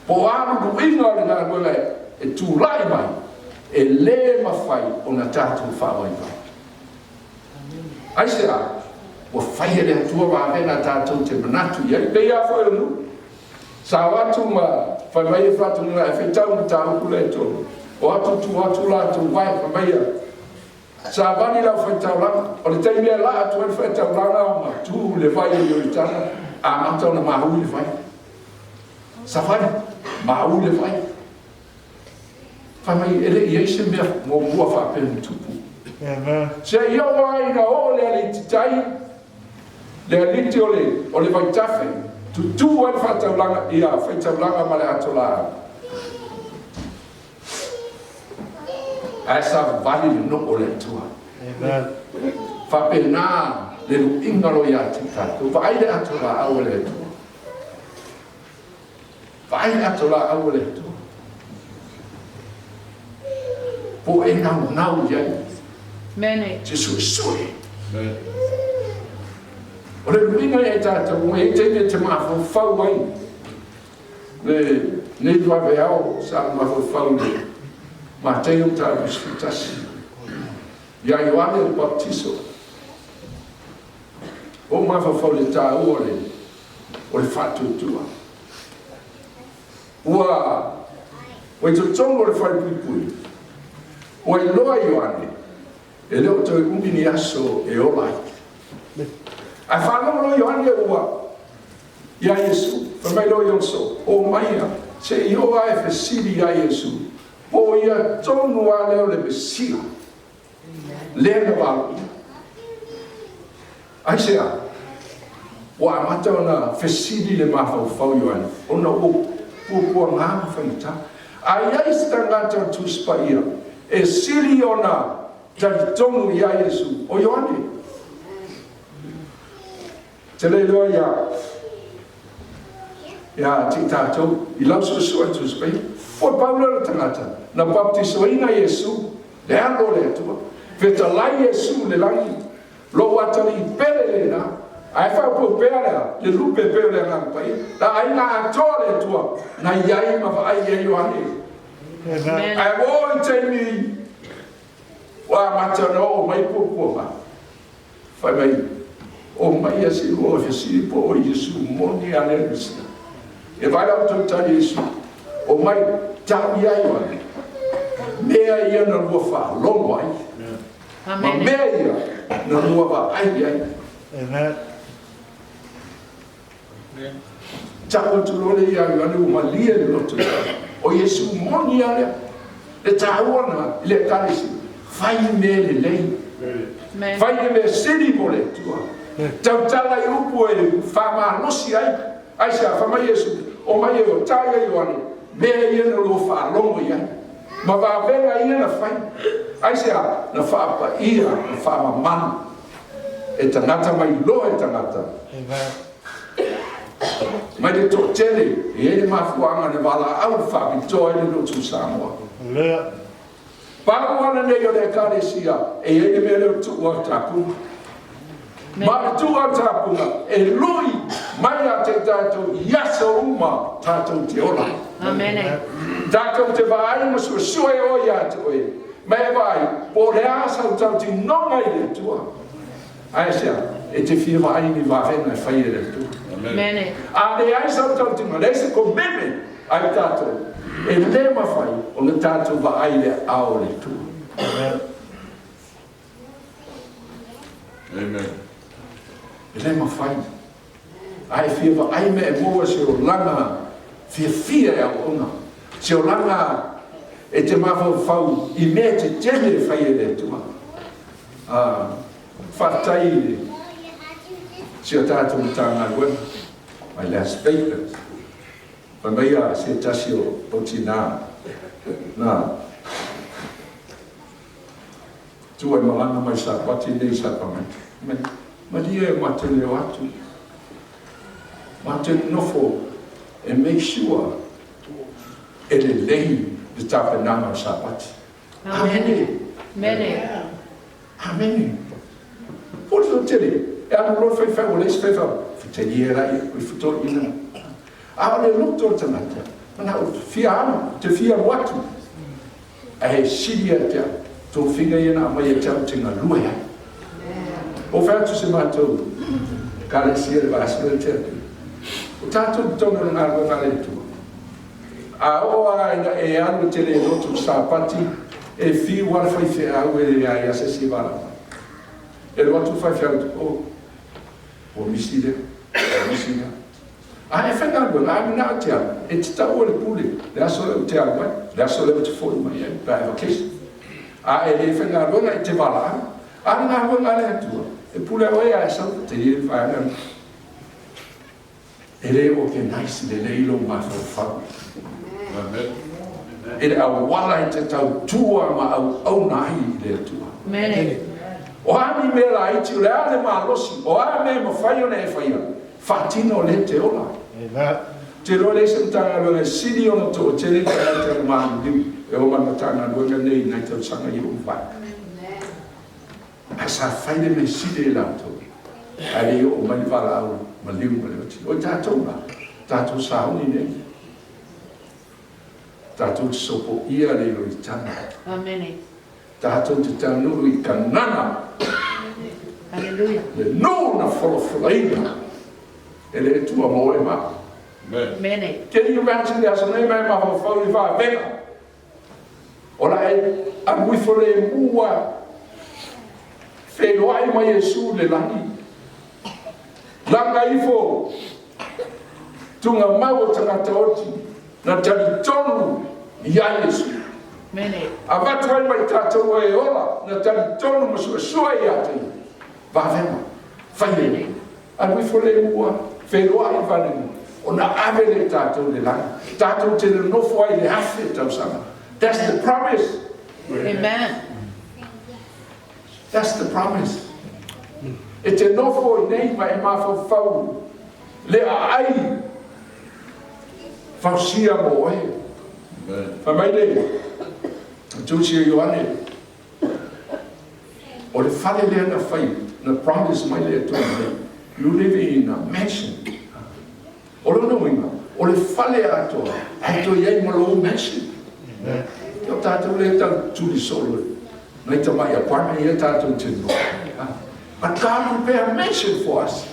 Po aru inga le ngā luenga e tūlai mai, e le mawhai o na tātou whawaiwa. Ai sea, o whai ele atua wāwena tātou te manatu iai, pei a whai anu. Sa watu ma, whai mai e Fatu nuna e whetau na tāu kule e tōru. O atu tu atu la tu vai whai mai a. Sa wani lau whetau langa, o le teimea la atu e whetau langa o ma tū le vai e i tana, a Amata o na mahu le vai. Sa whai, mahu le vai. Whai mai ele i eise mea mō mua whapenu tupu. Se ia wai na o le ali titai, le aliti o le vai tafe, tu wai whataulanga ia, whataulanga ma le atola. Asa vali le no o le tua. Whapena le lu ingaro ia tikatu, vai le atola au le tua. Vai le atola au le tua. Po e nau iai. Mene. Te sui. O le luinga e tātou, e tene te mawhau mai. Ne duawe au, sa mawhau le. Ma te o tātou skutasi. Ia Ioane le baptiso. O mawhau le tāu o le Faatoalia. Ua, o te tongo le whai pui. Ua i loa Ioane. E leo toi umini aso e olai. A whanau Ioane ua. Ia Yesu, whamai lo Ionso, o maia, se ioa e whesiri ia Yesu. O ia tonu a leo le besila. Lea na walu. Ai sea, o Amata ona whesiri le mawhau Ioane. Ona o pua ngā mawhaita. Ai ais tangata tuspa ia. E siri ona tali tonu ia Yesu, o Ioane. Te le loa ia ti tātou, i lau sua tu spei, o Paula le tangata, na baptisoina Yesu, le alo le atua, veta lai Yesu le langi, lo watali pele le na, ai whaupo pērea, le lupe pērea le ngampai, la aina atoa le atua, na iai ma ai e Ioane. Ai o i teimi, wa Amata no o mai pupua. Whai mai, o mai asi o fesi po o Yesu moni ale Krista. E vai la to ta Yesu. O mai ta ia Ioane. Mea ia na lua fa longo ai. Ma mea ia na lua va ai ai. Amen. Tako tu lole ia Ioane o malia le loto. O Yesu moni ale. Le tawana le Ekalesia. Fai me le lei. Fai me siri mo le tua. Tau tala i upu e whama nosi ai. Ai sea, whama Yesu. O mai e o taia Ioane. Mea ia na lo whaalongo iai. Ma wāwenga ia na whai. Ai sea, na whaapa ia, na whaama manu. E tangata mai lo e tangata. Mai le tok tele. E ene mafuanga ne wala au faapitoa e le lotu Samoa. Lea. Pāwana nei o le Ekalesia, e ene mea leo tua tāpunga. Ma tua tāpunga, e lui mai a te tātou iasa uma tātou te ola. Amen. Tātou te vai ma sua e o ia te oe. Mea vai, po le asau tau ti nonga i le tua. Ai sea, e te fia vai ni wawena e whai e le tua. Amen. A le aisau tau ti ma leise ko meme ai tātou. E le mawhai o le tātou wa aile ao le tua. Amen. Ele ma fai. Ai fia va ai me mo se o langa fia e ona. Se o langa e te mafo fau I me te tele fai ele tua. Fatai se o tata mutanga lua. My last statement. Pamaya se tasio potina. Na. Tua malanga mai Sapati nei Sapati. Ma dia mate leo atu. Mate nofo and make sure ele lei de tapanama Sapati. Amen. Amen. Amen. Por isso tele, é a mulher foi o leis foi teria e futuro ina. A ole luto tanata. Mana fia te fia watu. Ai sidia te to figa ina mai te tinga luia. O Fatu se matou. Galeai vai te. O tato tonga na Faletua. Aoga e anu te le lotu Sapati e fi wala fai FAAFEILOAIGA e ai asesi wala. E lotu fai FAAFEILOAIGA o misile. Misile. A e fai ngā na te e te tau o le pule. Le aso le te alwai. Le aso le te fōi mai e pa evocation. A e le fai ngā e te wala. A ngā wanga le atua. E pule o e a sa te e whaanga. E le o ke naisi le leilo ma whau. E le au wala I te tau tua ma au nahi I le atua. Amen. O ami me la iti o le ale ma losi. O a me ma whai o ne e whaia. Fatino le te ola. Te roa le se mtanga lo le sidi o no to te le te ma liu. E o manatanga luenga nei nai tau sanga I o mwai. A sa whaile me side e lauto. A le o mani wala au, ma liu ma leoti. O tātou la, tātou sauni nei. Tātou te sopo ia le lo I tana. Amen. Tātou te tanuru I kanana. Hallelujah. Le lona Folafolaina. E le tua mo e ma. Amen. Can you imagine there's a name I have found if I venga? Ola e a mui fole mua. Whenua mai Yesu le langi. Langa ifo. Tunga mau tangata oti. Na tari tonu ia Yesu. Amen. A watuai mai tātou e ola. Na tari tonu masua sua ia te. Vavema. Whaine. A mui fole mua. Whenua I whanemu. O na ave le tātou le langi. Tātou te le nofo ai le hafe tau sama. That's the promise. Amen. That's the promise. E te nofo I nei ma e mawhau. Le a ai. Whausia mo e. Whamai le. Tūsia Ioane. O le whale lea na whai. Na promise mai lea tōna. You live in a mansion. O lona winga. O le whale atoa. Ato iei malo mansion. Teo tātou lea tau tūri solo. Nei te mai apartment ia tātou te no. But God prepared a mansion for us.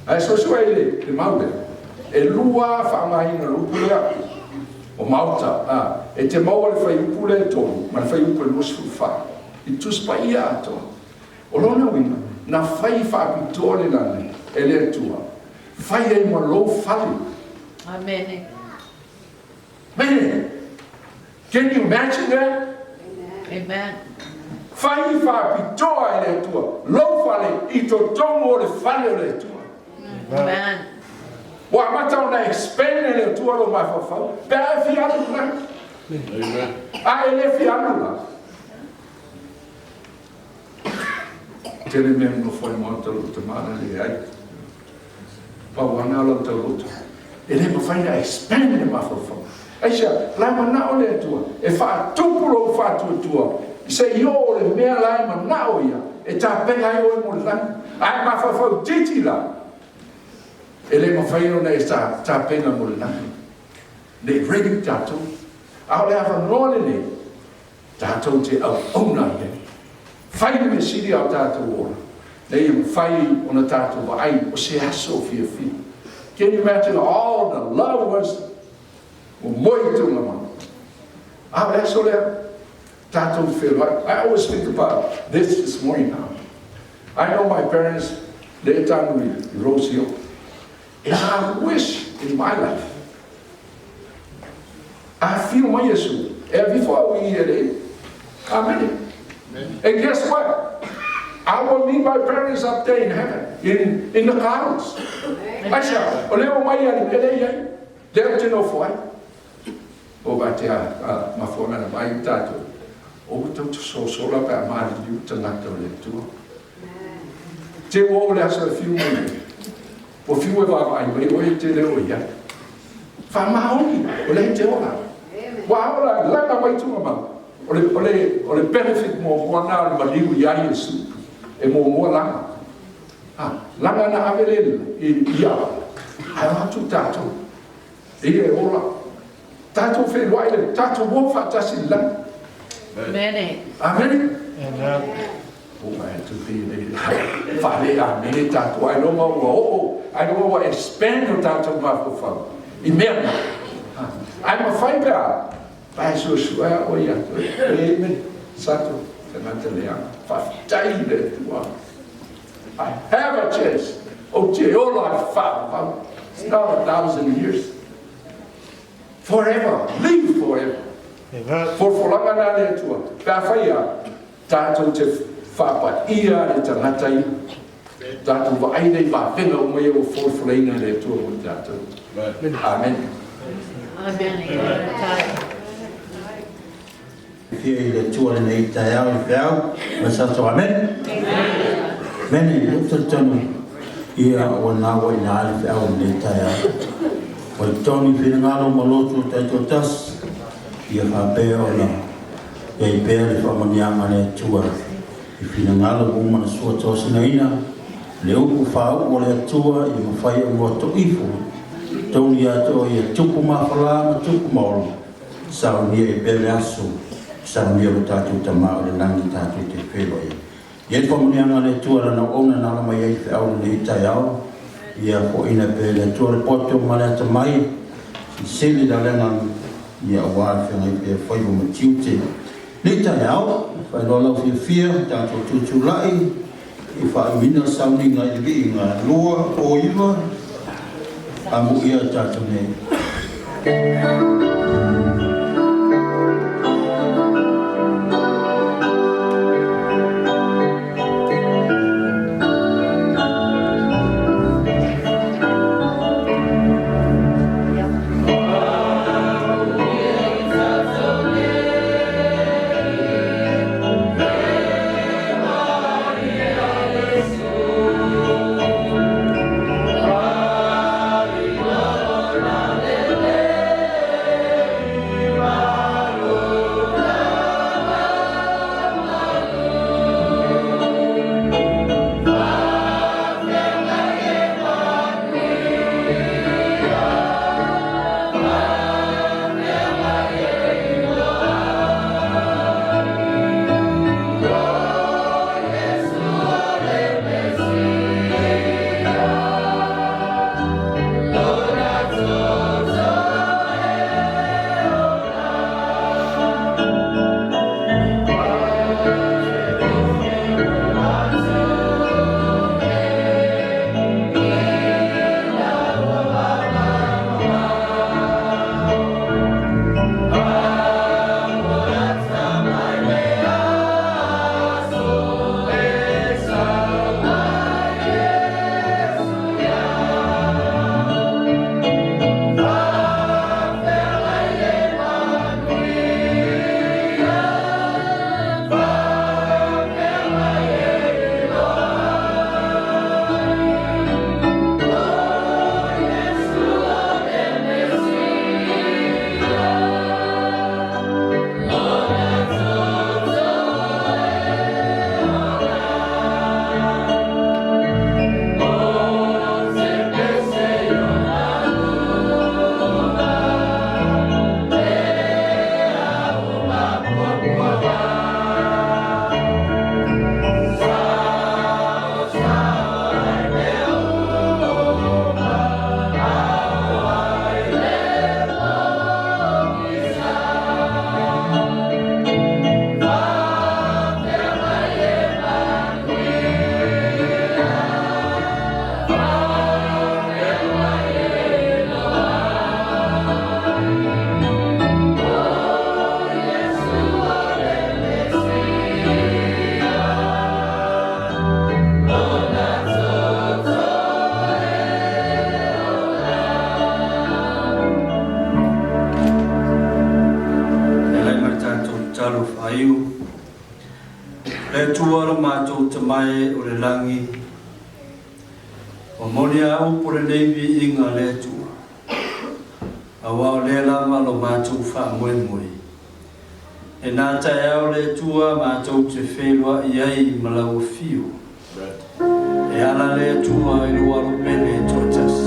Ai so ele le maude. E lua whaangahina lupulea. O mauta. E te maua le whai upule tonu. Ma le whai upe lusu wha. I tuspa ia atoa. O lona winga. Na whai faapitoa le nane. E le tua. Whai e ma lo whali. Amen. Man. Can you imagine that? Amen. Whai faapitoa e le tua. Lo whale I to tongo o le whale o le tua. Amen. Wa Amata ona expand e le tua lo mai whawhau. Pea e whianu na. Amen. A e le whianu na. Tele mea no whai moa tau te mana le ai. Pau ana alo tau roto. E le mawhaina expand e mai whawhau. Aisha, lai manao le tua. E whaatupulo whaatu tua. I se io le mea lai manao ia. E tā penga io e mo le langi. Ai mai whawhau titi la. E le mawhaino nei tā penga mo le langi. Nei regi tātou. Ao le awa nōle nei. Tātou te au auna ia. Whai me siri au tātou ora. Nei whai ona tātou wa ai o se aso fia fia. Can you imagine all the loved ones o moi tunga mana. So there, Tato feel like, I always think about this morning now. I know my parents, Leota and Rosio, and I wish in my life, I feel my Jesus. And before we hear it, amen. And guess what? I will meet my parents up there in heaven, in the clouds. I said, Oleo Maya, they're to know for it. Oh, but yeah, my phone and my tattoo. Oh, don't so solar by my you to not to live too. They will last a few minutes. Or few of our way to the way. Famahoni, or let you all. Wow, I like my way to a man. Or the benefit more one hour, but you are soup. E more langa. Langa na avelele ia. I want to tattoo. E ora. Tattoo faafofoga, tattoo wo fatasi lang. Amen. Amen. Oh man, to be Faletua, tattoo. I don't know. I don't know what expand your tattoo mafofang. Amen. I'm a fighter. I so swear. Oh yeah. Amen. Sato. I have a chance. Oh, Jehovah, it's not 1,000 years. Forever, live forever. For Folafolaina Letua, faaiu, Tato te Faatoalia te taitai, Tato vaaine vaavenga o mai o Folafolaina Letua o Tato. Amen. Amen. Fie le tua nei taiau I whiau, ma sato amen. Mene, uta tonu, ia o nawa I nga ale whiau nei taiau. O toni whina ngalo malotu taito tas, ia whapea o na, ia I pea le whamanianga le tua. I whina ngalo umana sua tosinaina, le upu whau o le tua, I mawhai o mua to ifu. Toni ato ia tupu mawhala ma tupu maolo, Sauiga I pea le asu. Sauniga o tātou tamā o le nangi tātou te wheloia. Ia whamunianga le tua rana ona nala mai ei whiau le taiau. Ia po ina pe le tua le poto ma le tamai. I seli la lenga ia wā whenga I pe whaivo ma tiute. Le taiau, whailolau fia tātou Tutuila. I whaimina Sauniga I li ngā loa o iwa. Amu ia tātou nei. Le tua ra mātou te mai o le langi. O moni au po le neivi inga le tua. Awa o le lama lo mātou wha moe moe. E nā tai au le tua mātou te whelua iai malawa fio. E ala le tua i rua lo pele totas.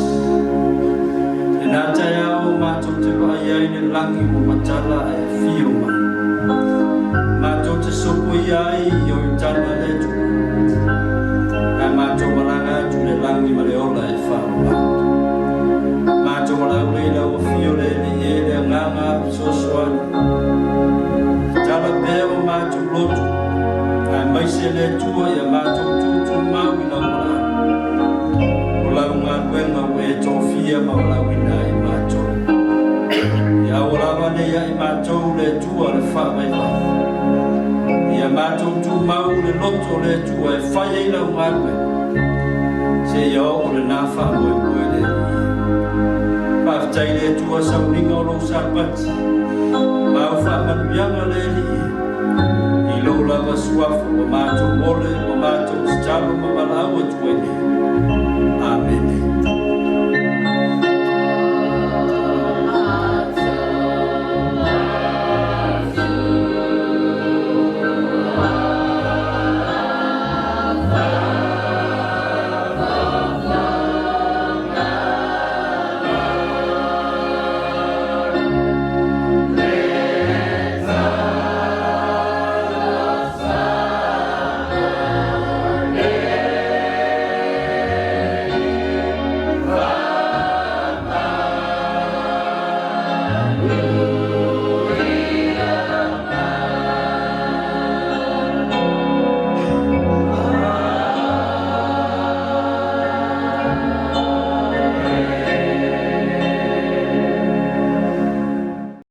E nā tai au mātou te wha iai le langi mo matala e fio mai. Mātou te sopo iai i o i tana le tua. Nā mātou malanga tu le langi ma le ola e whaua. Mātou malau leila o fio le ni e le nganga sosoani. Tala pēr o mātou lotu. Nā maise le tua i a mātou tūtu mau i lau mara. O lau ngā kuenga o e tōwhia ma o lau ina i mātou. Ia o lawa leia i mātou le tua le whaamai mai. Ia mātou tū mau le loto le tua e whai ei lau ngā kuenga. Se ia o le nā whaamoi moe le Paftai le tua Sauniga o lo Sapati. Mau whaamanuianga le li. I lo lava suafa o mātou mole o mātou stalo ma malau a tuene.